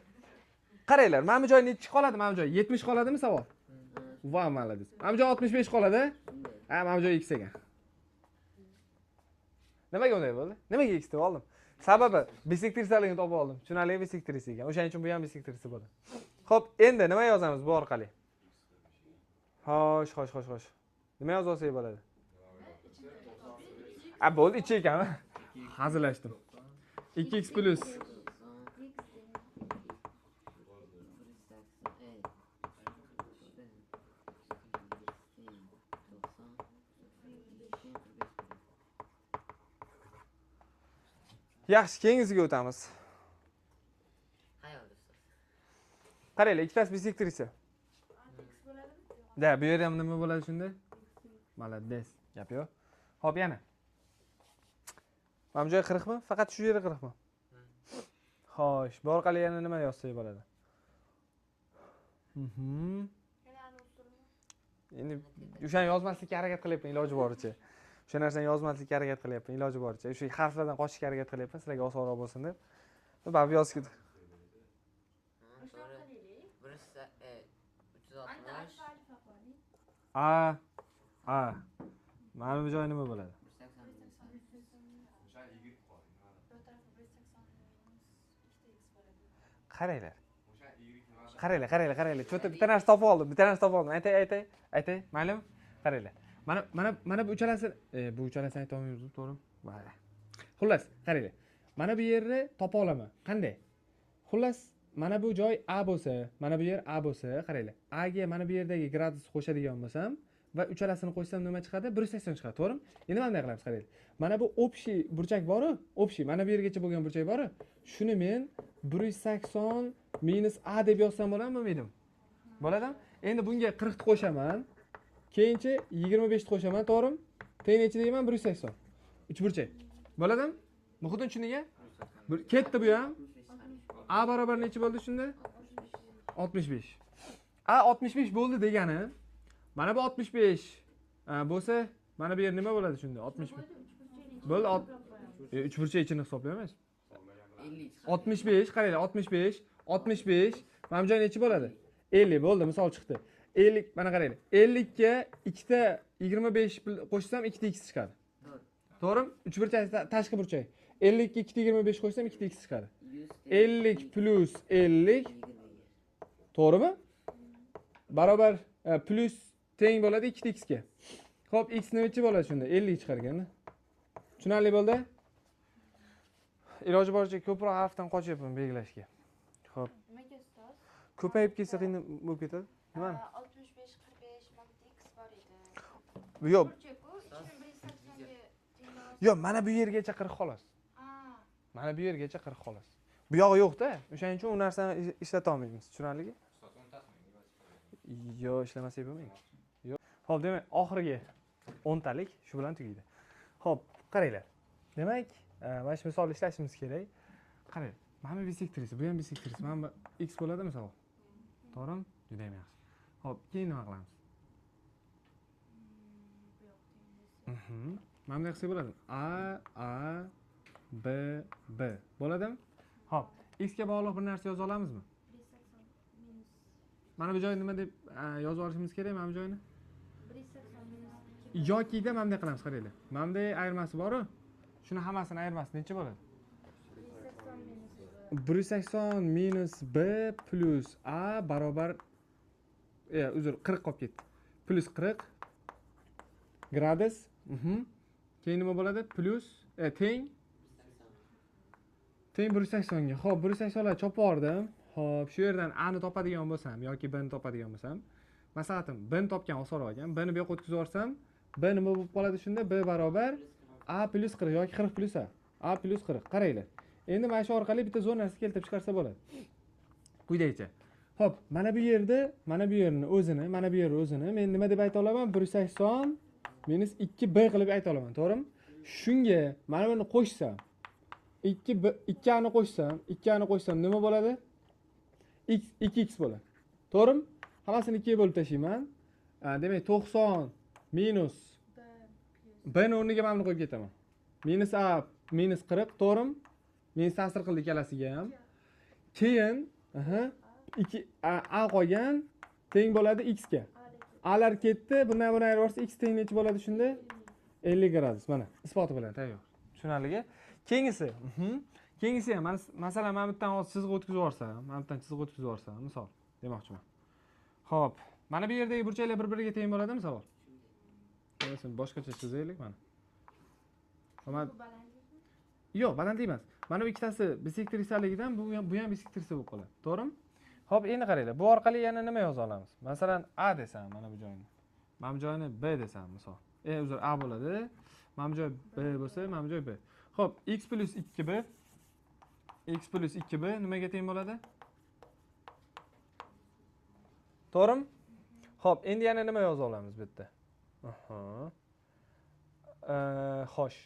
Qaranglar, mana bu joy nechi qoladi? Mana bu joy 70 qoladimi savol? Va, malades. Mana bu joy 65 qoladi. Ha, mana bu joy x ekan. Nimaga unday bo'ldi? Nimaga x deb oldim? Sababi bisektrisaligini topib oldim. Tushunarli bisektrisa ekan. O'shaning uchun bu ham bisektrisa bo'ladi. Xo'p, endi nima yozamiz bu orqali? Xo'sh. Nima yozib olsak bo'ladi? Bo'ldi, ichi ekan. Hazillashdim. 2x plus 90. Yaxshi, keyingisiga o'tamiz. Xayol ustoz. Qaranglar, ikkitasi bisektrisa. Da, bu yerda ham nima bo'ladi shunda? Malades. Gap yo'q. Xo'p, yana. Mana bu joy 40 mi? Faqat shu yeri 40 mi? Xo'sh, bu orqali yana nima yozsak bo'ladi? Endi o'shani yozmaslikka harakat qilyapman iloji boricha. O'sha narsani yozmaslikka harakat qilyapman iloji boricha. O'sha harflardan qochishga harakat qilyapman, sizlarga osonroq bo'lsin deb. Bab yozib ketdi. 360. Mana bu joy nima bo'ladi? Qaranglar. Cho'ta bitta narsa topib oldim. Aytay. Maylimi? Qaranglar. Mana bu uchalasini, bu uchalasini ayta olmaymiz, to'g'rimi? Mayli. Xullas, qaranglar. Mana bu yerni topa olaman. Qanday? Xullas, mana bu joy A bo'lsa, mana bu yer A bo'lsa, qaranglar. A ga mana bu yerdagi gradus qo'shadigan bo'lsam va uchalasini qo'shsam nima chiqadi? 180 chiqadi, to'g'rimi? Endi bunday qilamiz, qaranglar. Mana bu общий burchak bor-ku, общий, mana bu yergacha bo'lgan burchak bor-ku. Shuni men 180 minus A deb yozsam bo'ladimi, bo'lmaydimi? Bo'ladimi? Endi bunga 40 ni qo'shaman. Keyinchi 25 ni qo'shaman, to'g'rimi? Teng necha deyman? 180. 3 burchak. Bo'ladimi? Muhitni tushundingmi? Ketdi bu ham. A barobar necha bo'ldi shunda? 65. A 65 bo'ldi degani, mana bu 65 bo'lsa, mana bu yer nima bo'ladi shunda? 65. Bo'ldi. 3 burchak ichini hisoblaymiz. 65, qaranglar, 65. Mana bu joy necha bo'ladi? 50 bo'ldi, misol chiqdi. 50, mana qaranglar. 50 ga 2 ta 25 qo'shsam 2 ta x chiqadi. To'g'rimi? 3 burchak tashqi burchak. 50 ga 2 ta 25 qo'shsam 2 ta x chiqadi. 50 plus 50. To'g'rimi? Barobar plus teng bo'ladi 2 ta x ga. Xo'p, x necha bo'ladi shunda? 50 chiqarganda. Tushunarli bo'ldi? Iloji boricha ko'proq harfdan qochyapman belgilashga. Xo'p. Nimaga ustoz? ko'payib ketsa qiyin bo'lib ketadi. Nimani? 65-45 manda x bor edi. Yo'q, Burchak u 2180 ga teng. yo'q, mana bu yergacha 40 xolos. Ha. Mana bu yergacha 40 xolos. Bu yog'i yo'q-da. O'shaning uchun u narsani ishlata olmaymiz. Tushunarlimi? Ustoz o'ntasini Yo'q, ishlamasak bo'lmaydi. Yo'q. Xo'p, demak, oxirgi 10 talik shu bilan tugaydi. Xo'p, qaranglar. Demak, mana shu misolni ishlashimiz kerak. Qarang, mana bu bisektrisi, bu ham bisektrisi. Mana bu x bo'ladimi savol? To'g'rimi? Juda ham yaxshi. Xo'p, keyin nima qilamiz? Mana bunday qilsak bo'ladimi? A B B bo'ladimi? Xo'p, x ga bog'liq bir narsa yoza olamizmi? 180 minus Mana bu joyni nima deb yozib olishimiz kerak, mana bu joyni? 180 minus 2. Yokida mana bunday qilamiz, qaranglar. Mana bunday ayirmasi bor-ku. Shuni hammasini ayirmasi necha bo'ladi? 180 minus 180 minus b plus a barobar uzr 40 qolib ketdi. Plus 40 gradus. Keyin nima bo'ladi? Plus teng 180 ga. Xo'p, 180 lar chopib yubordim. Xo'p, shu yerdan a ni topadigan bo'lsam yoki b ni topadigan bo'lsam, maslahatim b ni topgan osonroq ekan. B ni bu yoqqa o'tkazib yuborsam, b nima bo'lib qoladi shunda? B barobar a plus 40 yoki 40 plus a. A plus 40. Qaranglar. Endi mana shu orqali bitta zo'r narsa keltirib chiqarsa bo'ladi. Quyidagicha. Xo'p, mana bu yerda, mana bu yerni o'zini, mana bu yerni o'zini men nima deb ayta olaman? 180 minus 2b qilib ayta olaman, to'g'rimi? Shunga mana buni qo'shsam, 2a ni qo'shsam, 2a ni qo'shsam nima bo'ladi? 2x bo'ladi. To'g'rimi? Hammasini 2 ga bo'lib tashlayman. Demak, 90 minus b ni o'rniga mana buni qo'yib ketaman. Minus a minus 40, to'g'rimi? Men ta'sir qildi ikkalasiga ham. Keyin 2 a qolgan teng bo'ladi x ga. A lar ketdi, bundan buni ayirib olsa x teng necha bo'ladi shunda? 50 gradus. Mana isboti bilan tayyor. Tushunarligi? Keyingisi, keyingisi ham masalan mana bu yerdan hozir chizgi o'tkazib yuborsam, mana bu yerdan chizgi o'tkazib yuborsam, misol demoqchiman. Xo'p, mana bu yerdagi burchaklar bir-biriga teng bo'ladimi savol? Qarasam, boshqacha chizaylik mana. Yo'q, balandlik emas. Mana bu ikkitasi bisektrisalligidan bu ham bisektrisa bo'lib qoladi. To'g'rimi? Xo'p, endi qaranglar. Bu orqali yana nima yoza olamiz? Masalan, a desam, mana bu joyni. Mana bu joyni b desam, misol. Uzr, a bo'ladi. Mana bu joy b bo'lsa, mana bu joy b. Xo'p, x plus 2b x plus 2b nimaga teng bo'ladi? To'g'rimi? Xo'p, endi yana nima yoza olamiz bu yerda? Xo'sh.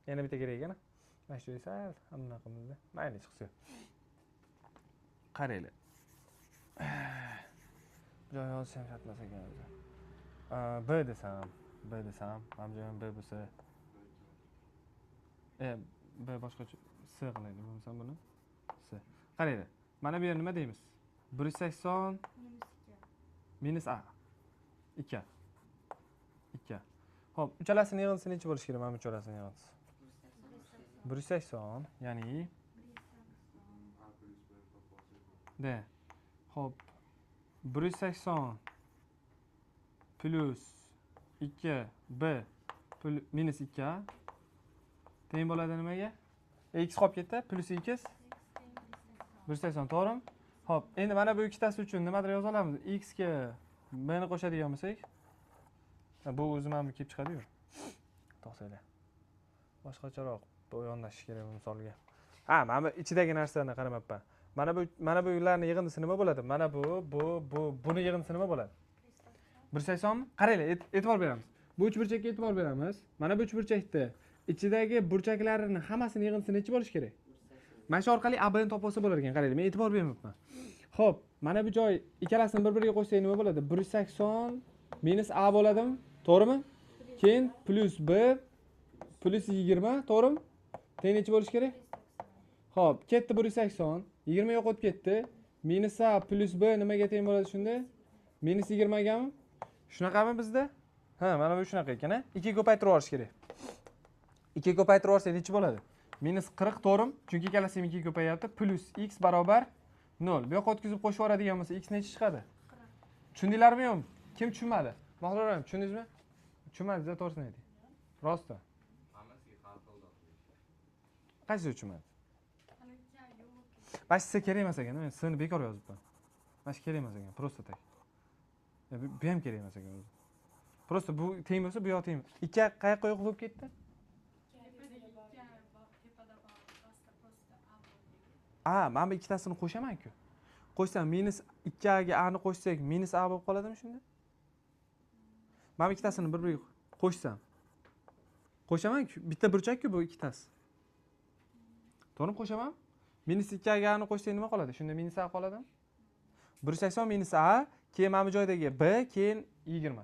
Yana bitta kerak ekan. Mana shu esa hamma qilmizda. Mayli chiqsin. Qaranglar. Joy yozishim shart emas ekan o'zi. B desam, mana bu joyim b bo'lsa, b boshqacha s qilaylik, bo'lmasa buni s. Qaranglar. Mana bu yer nima deymiz? 180 minus a 2. Xo'p, uchalasini yig'indisi necha bo'lishi kerak? Mana bu uchalasini yig'indisi 180, ya'ni d. Xo'p, 180 plus 2b minus 2a teng bo'ladi nimaga? X qolib ketdi, plus x 180, to'g'rimi? Xo'p, endi mana bu ikkitasi uchun nimadir yoza olamiz? X ga b ni qo'shadigan bo'lsak, bu o'zi mana bu kelib chiqadi-yu. To'xtanglar. Boshqacharoq bu yondashish kerak bu misolga. Mana bu ichidagi narsani qaramabman. Mana bu ularning yig'indisi nima bo'ladi? Mana buni yig'indisi nima bo'ladi? 180 mi? Qaranglar, e'tibor beramiz. Bu uchburchakka e'tibor beramiz. Mana bu uchburchakda ichidagi burchaklarini hammasini yig'indisi necha bo'lishi kerak? Mana shu orqali a b ni topib olsa bo'lar ekan. Qaranglar, men e'tibor bermayapman. Xo'p, mana bu joy ikkalasini bir-biriga qo'shsak nima bo'ladi? 180 minus a bo'ladimi? To'g'rimi? Keyin plus b plus 20, to'g'rimi? Teng necha bo'lishi kerak? Xo'p, ketdi 180, 20 yo'q o'tib ketdi. Minus a plus b nimaga teng bo'ladi shunda? Minus 20 gami? Shunaqami bizda? Mana bu shunaqa ekan-a. 2 ko'paytirib yuborish kerak. 2 ko'paytirib yuborsak necha bo'ladi? Minus 40, to'g'rimi? Chunki ikkalasi 2 ko'payyapti. Plus x barobar 0. Bu yoqqa o'tkazib qo'shib yuboradigan bo'lsa, x necha chiqadi? Tushundinglarmi yo'qmi? Kim tushunmadi? Mahloram, tushundingizmi? Tushunmadingiz, to'g'risini ayting. Rostmi? Hammasiga har xil. Qaysi tushunmadi? Mana shu kerak emas ekan, men sini bekor yozibman. Mana shu kerak emas ekan, просто так. Bu ham kerak emas ekan o'zi. Просто bu teng bo'lsa, bu yoq teng. Ikki qayoqqa yo'q bo'lib ketdi? Mana bu ikkitasini qo'shaman-ku. Qo'shsam minus 2a ga a ni qo'shsak minus a bo'lib qoladimi shunda? Mana bu ikkitasini bir-biriga qo'shsam. Qo'shaman-ku, bitta burchak-ku bu ikkitasi. To'g'rimi qo'shaman? Minus 2a ga a ni qo'shsak nima qoladi? Shunda minus a qoladimi? 180 minus a, keyin mana bu joydagi b, keyin 20.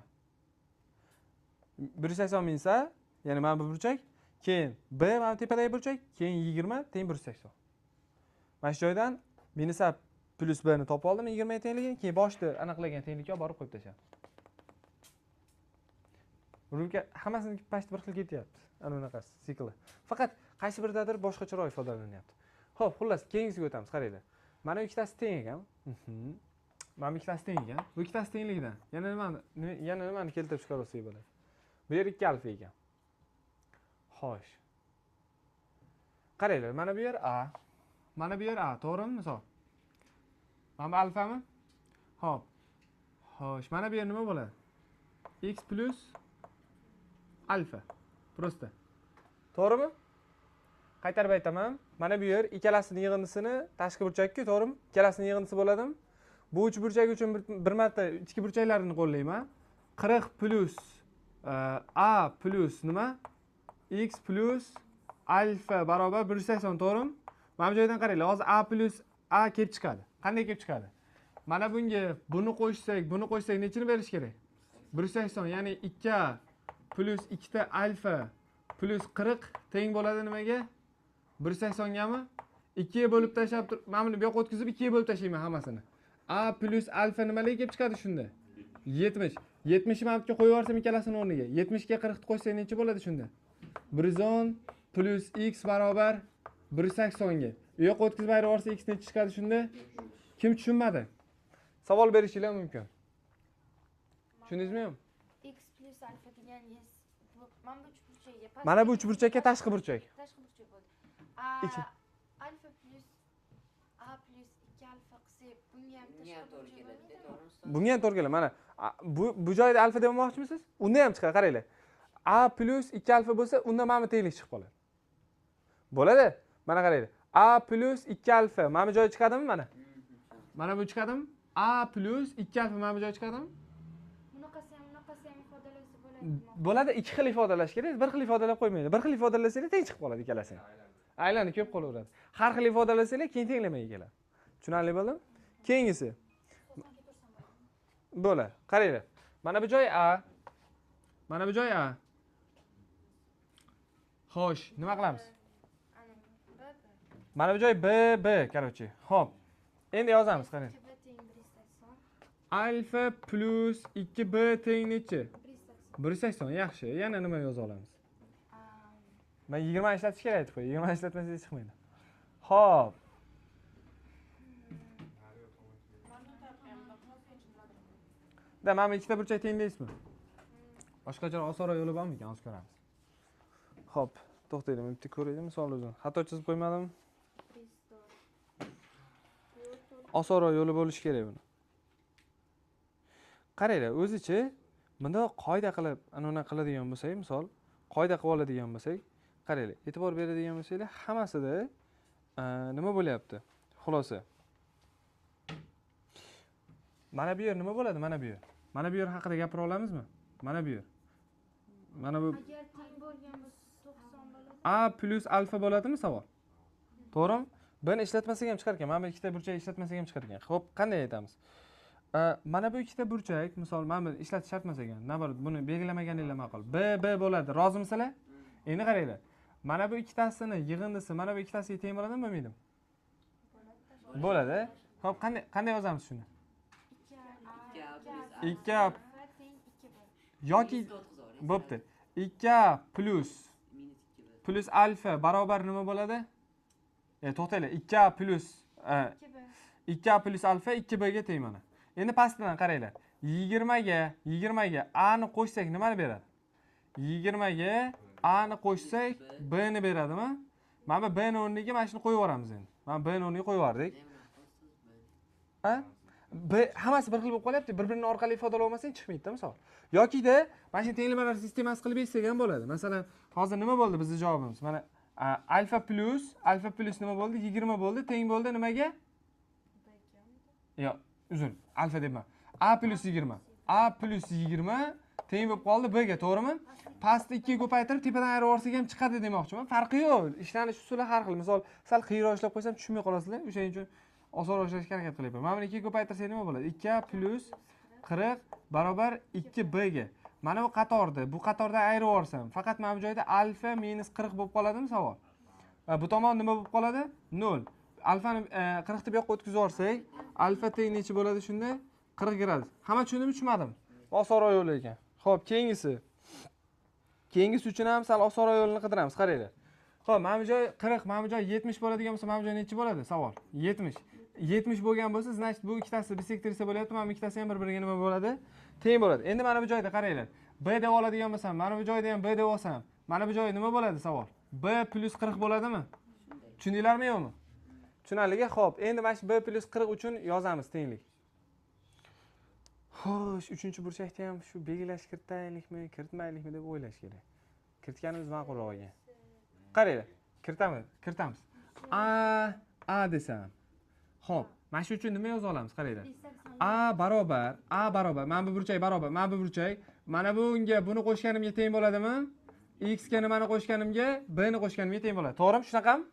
180 minus a, ya'ni mana bu burchak, keyin b mana tepadagi burchak, keyin 20 teng 180. Mana shu joydan minus a plus b ni topib oldim 20 tengligini, keyin boshda aniqlagan tenglikka olib borib qo'yib tashladim. Rulga hammasini past bir xil ketyapti. Ana bunaqasi sikli. Faqat qaysi biridadir boshqacharoq ifodalanyapti. Xo'p, xullas keyingisiga o'tamiz, qaranglar. Mana bu ikkitasi teng ekan. Mana bu ikkitasi teng ekan. Bu ikkitasi tengligidan yana nimani keltirib chiqarsak bo'ladi? Bu yer 2 alfa ekan. Xo'sh. Qaranglar, mana bu yer a. Mana bu yer a, to'g'rimi misol? Mana bu alfami? Xo'p. Xo'sh, mana bu yer nima bo'ladi? X plus alfa. Просто. To'g'rimi? Qaytarib aytaman. Mana bu yer ikkalasini yig'indisini tashqi burchakku, to'g'rimi? Ikkalasining yig'indisi bo'ladimi? Bu uch burchak uchun bir marta ichki burchaklarini qo'llayman. 40 plus a plus nima? X plus alfa barobar 180, to'g'rimi? Mana bu joydan qaranglar. Hozir a plus a kelib chiqadi. Qanday kelib chiqadi? Mana bunga buni qo'shsak nechini berish kerak? 180, ya'ni 2a plus 2 ta alfa plus 40 teng bo'ladi nimaga? 180 gami? 2 ga bo'lib tashlab mana buni bu yoqqa o'tkazib 2 ga bo'lib tashlayman hammasini. A plus alfa nimalarga kelib chiqadi shunda? 70. 70 ni mana bu yerga qo'yib yuborsam ikkalasini o'rniga. 70 ga 40 ni qo'shsak necha bo'ladi shunda? 110 plus x barobar 180 ga. Bu yoqqa o'tkazib ayirib yuborsa x necha chiqadi shunda? Kim tushunmadi? Savol berishinglar mumkin. Tushundingizmi? X plus alfa deganingiz mana bu uchburchakka Mana bu uchburchakka tashqi burchak. Tashqi burchak bo'ldi. Alfa plus a plus 2 alfa qilsak bunga ham Bunga ham tashqi to'g'ri burchak keladi. bo'lmaydimi? To'g'rimi? Bunga ham to'g'ri keladi. Mana bu joyda alfa demoqchimisiz? Unda ham chiqadi, qaranglar. A plus 2 alfa bo'lsa, unda mana bu tenglik chiqib qoladi. Bo'ladi? Mana qaranglar. A plus 2 alfa mana bu joy chiqadimi mana? Mana bu chiqadimi? A plus 2 alfa mana bu joy chiqadimi? Bunaqasi ham ifodalasa bo'ladimi? Bo'ladi, ikki xil ifodalash kerak. Bir xil ifodalab qo'ymaydi. Bir xil ifodalasanglar teng chiqib qoladi ikkalasi. Aylanib ko'p qolaveradi. Har xil ifodalasanglar keyin tenglamay keladi. Tushunarli bo'ldimi? Keyingisi. Bo'ladi. Qaranglar. Mana bu joy A. Mana bu joy A. Xo'sh, nima qilamiz? Mana bu joy B, короче. Xo'p. Endi yozamiz, qarang. 2b teng 180. Alfa plus 2b teng nechi? 180. Yaxshi. Yana nima yoza olamiz? Men 20 ishlatish kerak aytib qo'y. 20 ishlatmasangiz chiqmaydi. Xo'p. Mana bu ikkita burchak teng deysizmi? Boshqacharoq osonroq yo'li bormi ekan? Hozir ko'ramiz. Xo'p, to'xtaylik, bitta ko'raylik misol o'zini. Xato chizib qo'ymadim. Osonroq yo'li bo'lishi kerak buni. Qaranglar, o'zichi bunda qoida qilib, ana qiladigan bo'lsak, misol, qoida qilib oladigan bo'lsak, qaranglar, e'tibor beradigan bo'lsanglar, hammasida nima bo'lyapti? Xulosa. Mana bu yer nima bo'ladi? Mana bu yer. Mana bu yer haqida gapira olamizmi? Mana bu yer. Mana bu Agar teng bo'lgan bo'lsa 90 bo'ladi. A plus alfa bo'ladimi savol? To'g'rimi? Buni ishlatmasak ham chiqar ekan. Mana bu ikkita burchak ishlatmasak ham chiqar ekan. Xo'p, qanday aytamiz? Mana bu ikkita burchak, misol, mana bu ishlatish shart emas ekan. Nabarat buni belgilamaganingiz ma'qul. B bo'ladi. Rozimisizlar? Endi qaranglar. Mana bu ikkitasini yig'indisi, mana bu ikkitasiga teng bo'ladimi, bo'lmaydimi? Bo'ladi. Xo'p, qanday yozamiz shuni? 2 yoki bo'pti. 2 plus alfa barobar nima bo'ladi? To'xtanglar. 2 plus 2 plus alfa 2b ga teng mana. Endi pastdan qaranglar. 20 ga a ni qo'shsak nimani beradi? 20 ga a ni qo'shsak b ni beradimi? Mana bu b ni o'rniga mana shuni qo'yib yuboramiz endi. Mana bni o'rniga qo'yib yubordik. Ne bunaqa ustoz buni? Ha? Hammasi bir xil bo'lib qolyapti. Bir-birini orqali ifodalamasang chiqmaydi misol. Yokida mana shu tenglamalar sistemasi qilib yetsak ham bo'ladi. Masalan, hozir nima bo'ldi bizning javobimiz? Mana alfa plus nima bo'ldi? 20 bo'ldi. Teng bo'ldi nimaga? Yo'q, uzun. Alfa debman. A plus 20. A plus 20 teng bo'lib qoldi b ga, to'g'rimi? Pastni 2 ga ko'paytirib tepadan ayirib olsak ham chiqadi demoqchiman. Farqi yo'q. Ishlanish usuli har xil. Misol, sal qiyinroq ishlab qo'ysam tushunmay qolasizlar. O'shaning uchun osonroq ishlashga harakat qilyapman. Mana buni 2 ga ko'paytirsak nima bo'ladi? 2a plus 40 barobar 2b ga. Mana bu qatorda, bu qatordan ayirib yuborsam, faqat mana bu joyda alfa minus 40 bo'lib qoladimi savol? Bu tomon nima bo'lib qoladi? 0. Alfani 40 ni bu yoqqa o'tkazib yuborsak, alfa teng necha bo'ladi shunda? 40 gradus. Hamma tushundimi, tushunmadimi? Osonroq yo'li ekan. Xo'p, keyingisi. Keyingisi uchun ham sal osonroq yo'lini qidiramiz, qaranglar. Xo'p, mana bu joy 40, mana bu joy 70 bo'ladigan bo'lsa, mana bu joy necha bo'ladi? Savol. 70. 70 bo'lgan bo'lsa, значит bu ikkitasi bisektorisi bo'lyapti, mana bu ikkitasi ham bir-biriga nima bo'ladi? Teng bo'ladi. Endi mana bu joyda qaranglar. B deb oladigan bo'lsam, mana bu joyda ham B deb olsam, mana bu joy nima bo'ladi savol? B plus 40 bo'ladimi? Tushundinglarmi yo'qmi? Tushunarligi? Xo'p, endi mana shu B plus 40 uchun yozamiz tenglik. Xo'sh, 3-burchakda ham shu belgilash kiritaylikmi, kiritmaylikmi deb o'ylash kerak. Kiritganimiz ma'qulroq ekan. Qaranglar, kiritamiz. A desam. Xo'p, mana shu uchun nima yoza olamiz? Qaranglar. A barobar, mana bu burchak barobar, mana bu burchak. Mana bunga buni qo'shganimga teng bo'ladimi? X ga nimani qo'shganimga B ni qo'shganimga teng bo'ladi. To'g'rimi? Shunaqami?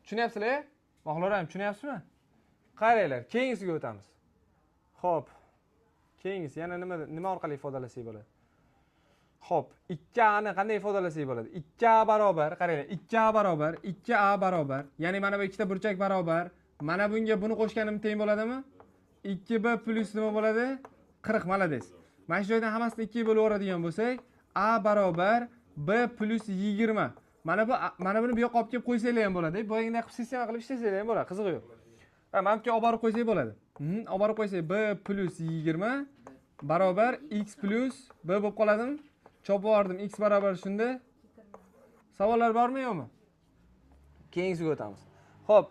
Tushunyapsizlar? Mahloram, tushunyapsizmi? Qaranglar, keyingisiga o'tamiz. Xo'p. Keyingisi yana nima orqali ifodalasak bo'ladi? Xo'p, 2a ni qanday ifodalasak bo'ladi? 2a barobar, qaranglar, 2a barobar, ya'ni mana bu ikkita burchak barobar, mana bunga buni qo'shganim teng bo'ladimi? 2b plus nima bo'ladi? 40, malades. Mana shu joydan hammasini 2 ga bo'lib o'radigan bo'lsak, a barobar b plus 20. Mana buni bu yoqqa olib kelib qo'ysanglar ham bo'ladi. Bu yerga qilib sistema qilib ishlasanglar ham bo'ladi, qizig'i yo'q. Mana bu yerga olib borib qo'ysak bo'ladi. Olib borib qo'ysak b plus 20 barobar x plus b bo'lib qoladimi? Chopib yubordim, x barobar shunda. Savollar bormi yo'qmi? Keyingisiga o'tamiz. Xo'p.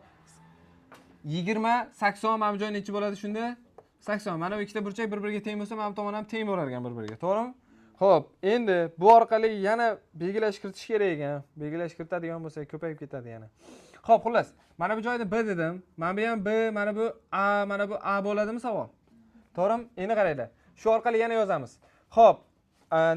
20 80 mana bu joy necha bo'ladi shunda? 80. Mana bu ikkita burchak bir-biriga teng bo'lsa, mana bu tomon ham teng bo'lar ekan bir-biriga, to'g'rimi? Xo'p, endi bu orqali yana belgilash kiritish kerak ekan. Belgilash kiritadigan bo'lsa, ko'payib ketadi yana. Xo'p, xullas, mana bu joyda b dedim. Mana bu ham b, mana bu a bo'ladimi savol? To'g'rimi? Endi qaranglar. Shu orqali yana yozamiz. Xo'p,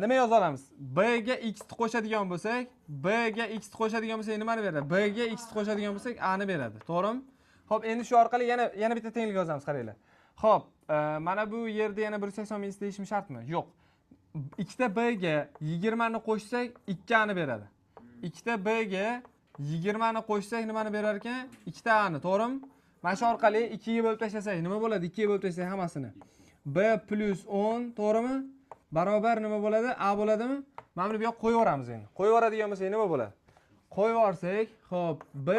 nima yoza olamiz? B ga x ni qo'shadigan bo'lsak, B ga x ni qo'shadigan bo'lsak nimani beradi? B ga x ni qo'shadigan bo'lsak, a ni beradi. To'g'rimi? Xo'p, endi shu orqali yana bitta tenglik yozamiz, qaranglar. Xo'p, mana bu yerda yana 180 minus deyishim shartmi? Yo'q. Ikkita B ga 20 ni qo'shsak, 2a ni beradi. Ikkita B ga 20 ni qo'shsak nimani berar ekan? 2ta a ni, to'g'rimi? Mana shu orqali 2 ga bo'lib tashlasak, nima bo'ladi? 2 ga bo'lib tashlasak hammasini. B plus 10, to'g'rimi? Barobar nima bo'ladi? A bo'ladimi? Mana buni bu yoqqa qo'yib yuboramiz endi. Qo'yib yuboradigan bo'lsak nima bo'ladi? Qo'yib yuborsak, xo'p, B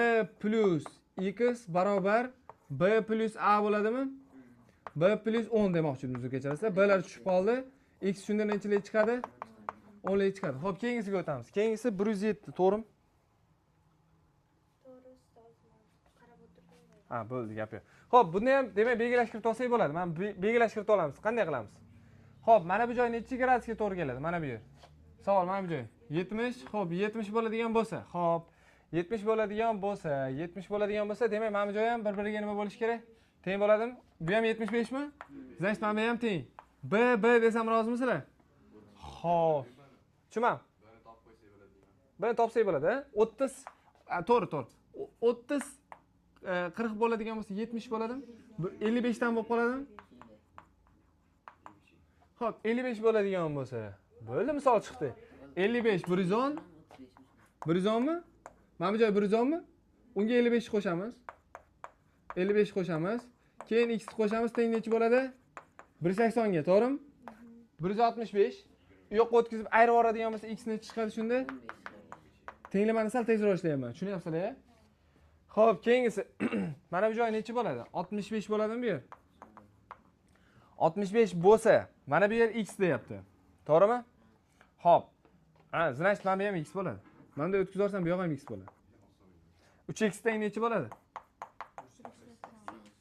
plus x barobar B plus a bo'ladimi? B plus 10 demoqchi edim kechirasizlar. Blar tushib qoldi. X shunda nechilik chiqadi? 10 lik chiqadi. Xo'p, keyingisiga o'tamiz. Keyingisi 107, to'g'rimi? To'g'ri ustoz, qarab o'tirdim. Ha, bo'ldi, gap yo'q. Xo'p, buni ham demak belgilash kiritib olsak bo'ladi. Mana belgilash kiritib olamiz. Qanday qilamiz? Xo'p, mana bu joy necha gradusga to'g'ri keladi? Mana bu yer. Savol mana bu joy. 70, xo'p, 70 bo'ladigan bo'lsa, xo'p, 70 bo'ladigan bo'lsa, demak mana bu joy ham bir-biriga nima bo'lishi kerak? Teng bo'ladimi? Bu ham 75 mi? Значит, mana bu ham teng. B desam rozimisizlar? Xo'p. Tushunam. Buni topsak bo'ladi, 30 to'g'ri. 30 40 bo'ladigan bo'lsa 70 bo'ladimi? 55 dan bo'lib qoladimi? Xo'p, 55 bo'ladigan bo'lsa, bo'ldi, misol chiqdi. 55 110. 110 mi? Mana bu joy 110 mi? Unga 55 qo'shamiz. 55 qo'shamiz. Keyin x qo'shamiz, teng necha bo'ladi? 180 ga, to'g'rimi? 165. U yoqqa o'tkazib ayirib yuboradigan bo'lsa, x necha chiqadi shunda? Tenglamani sal tezroq ishlayapman. Tushunyapsizlar? Xo'p, keyingisi mana bu joy necha bo'ladi? 65 bo'ladimi bu yer? 65 bo'lsa, mana bu yer x deyapti. To'g'rimi? Xo'p. Значит, mana bu ham x bo'ladi. Mana bunday o'tkazib yuborsam, bu yoq ham x bo'ladi. 3x teng necha bo'ladi?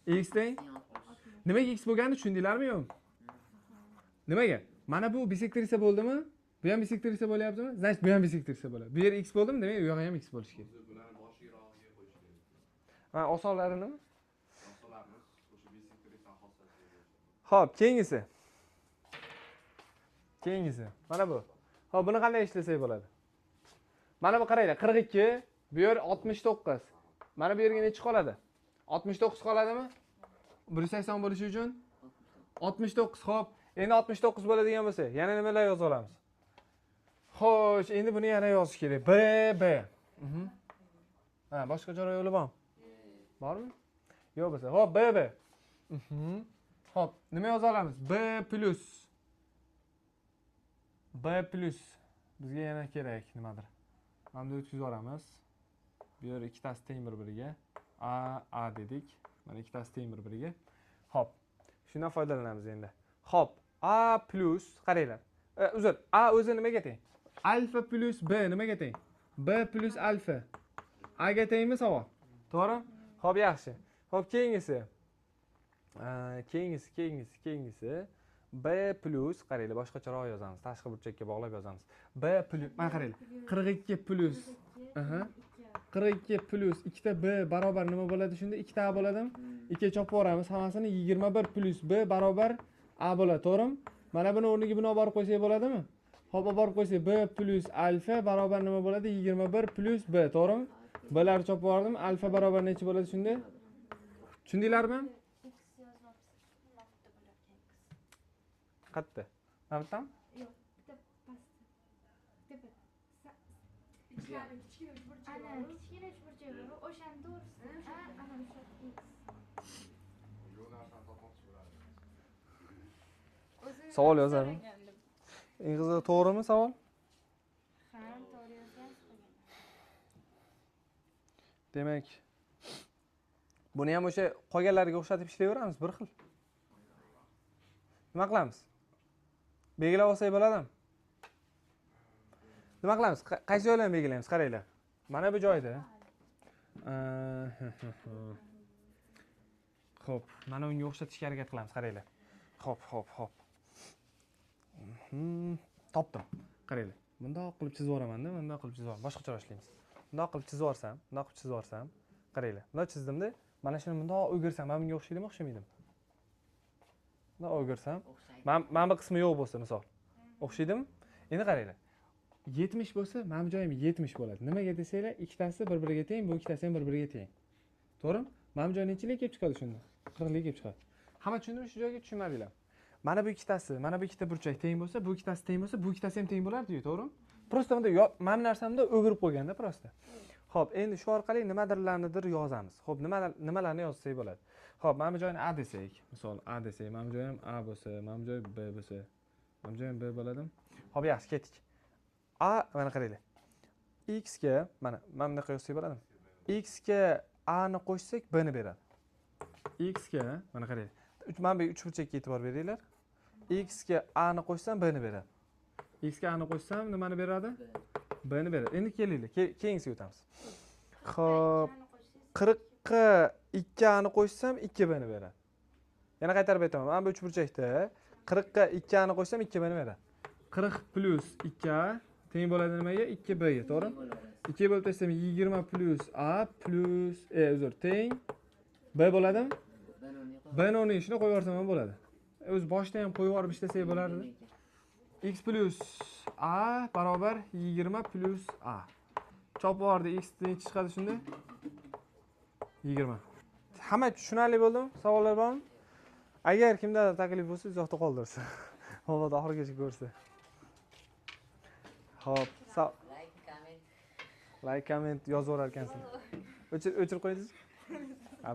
X teng. Nimaga x bo'lganini tushundinglarmi yo'qmi? Nimaga? Mana bu bisektrisa bo'ldimi? Bu ham bisektrisa bo'lyaptimi? Значит, bu ham bisektrisa bo'ladi. Bu yer x bo'ldimi? Demak, u yoq ham x bo'lishi kerak. Bularni boshirog'iga qo'yish kerak. Ha, osonlari nima? Asoslarimiz o'sha bisektrisan xossasiga. Xo'p, keyingisi. Mana bu. Xo'p, buni qanday ishlasak bo'ladi? Mana bu qaranglar, 42, bu yer 69. Mana bu yerga necha qoladi? 69 qoladimi? 180 bo'lishi uchun 69. Xo'p, endi 69 bo'ladigan bo'lsa, yana nimalar yoza olamiz? Xo'sh, endi buni yana yozish kerak. B. Ha, boshqa chora yo'li bormi? Bormi? Yo'q bo'lsa. Xo'p, B. Xo'p, nima yoza olamiz? B+. Bizga yana kerak nimadir? Mana buni o'tkazib yuboramiz. Bu yer ikkitasi teng bir-biriga. A dedik. Mana ikkitasi teng bir-biriga. Xo'p, shundan foydalanamiz endi. Xo'p, A+ qaranglar. Uzr, A o'zi nimaga teng? Alfa plus B nimaga teng? B plus alfa. A ga tengmi savol? To'g'ri? Xo'p, yaxshi. Xo'p, keyingisi. B plus qaranglar, boshqacharoq yozamiz. Tashqi burchakka bog'lab yozamiz. B plus, mana qaranglar. 42 plus 42 plus 2 B barobar nima bo'ladi shunda? 2 A bo'ladimi? 2 chopib yuboramiz. Hammasini 21 plus B barobar A bo'ladi, to'g'rimi? Mana buni o'rniga buni olib borib qo'ysak bo'ladimi? Xo'p, olib borib qo'ysak B plus alfa barobar nima bo'ladi? 21 plus B, to'g'rimi? B'larni chopib yubordim. Alfa barobar necha bo'ladi shunda? Tushundinglarmi? X yozmoqchi. Nima bitta bo'larkan x. Qayerda? Mana bittami? Yo'q, bitta pastda. Tepa. Ichkari kichkina uchburchak Ana, bor. kichkina uchburchak bor. O'shani to'g'risi. Ana o'sha x. Yo'q narsani topmoqchi bo'ladi. Savol yozarmi? Ingizda to'g'rimi savol? Ha, to'g'ri yozgansiz. Demak, buni ham o'sha qolganlariga o'xshatib ishlayveramiz, bir xil. Nima qilamiz? Belgilab olsak bo'ladimi? Nima qilamiz? Qaysi joylarni belgilaymiz? Qaranglar. Mana bu joyda. Xo'p, mana unga o'xshatishga harakat qilamiz, qaranglar. Xo'p. Topdim. Qaranglar. Bundoq qilib chizib yuboraman-da, bundoq qilib chizib yuboraman. Boshqacha ishlaymiz. Bundoq qilib chizib yuborsam, qaranglar. Bundoq chizdimda, mana shuni bundoq o'girsam, mana bunga o'xshaydimi, o'xshamaydimi? Bundoq o'girsam, mana bu qismi yo'q bo'lsa, misol. O'xshaydimi? Endi qaranglar. 70 bo'lsa, mana bu joyim 70 bo'ladi. Nimaga desanglar, ikkitasi bir-biriga teng, bu ikkitasi ham bir-biriga teng. To'g'rimi? Mana bu joy nechilik kelib chiqadi shunda? 40 lik kelib chiqadi. Hamma tushundimi, shu joyga tushunmadinglar? Mana bu ikkitasi, mana bu ikkita burchak teng bo'lsa, bu ikkitasi teng bo'lsa, bu ikkitasi ham teng bo'lardi-ku, to'g'rimi? Prosta bunda mana narsamda o'girib qo'yganda prosta. Xo'p, endi shu orqali nimadirlarnidir yozamiz. Xo'p, nimalarni yozsak bo'ladi? Xo'p, mana bu joyni A desak, misol A desak, mana bu joy ham A bo'lsa, mana bu joy B bo'lsa, mana bu joy ham B bo'ladimi? Xo'p, yaxshi, ketdik. A, mana qaranglar. X ga mana bunaqa yozsak bo'ladimi? X ga A ni qo'shsak B ni beradi. X ga mana qaranglar. Mana bu 3 burchakka e'tibor beringlar. X ga A ni qo'shsam B ni beradi. X ga A ni qo'shsam nimani beradi? B ni beradi. Endi kelinglar, keyingisiga o'tamiz. Xo'p, 40 ga 2 A ni qo'shsam 2 B ni beradi. Yana qaytarib aytaman. Mana bu 3 burchakda 40 ga 2 A ni qo'shsam 2 B ni beradi. 40 plus 2 A teng bo'ladi nimaga? 2 B ga, to'g'rimi? 2 bo'lib tashlsam 20 plus A plus uzr, teng B bo'ladimi? B ni o'rniga shuni qo'yib yuborsam ham bo'ladi. O'z boshda ham qo'yib yuborib ishlasak bo'lardi. X plus A barobar 20 plus A. Chopib yubordi, X necha chiqadi shunda? 20. Hamma tushunarli bo'ldimi? Savollar bormi? Agar kimda taklif bo'lsa, izohda qoldirsin. Hozir oxirigacha ko'rsa. Xo'p, like, comment yozib orar ekansiz. O'chirib qo'yinglar.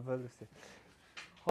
Bo'ldi.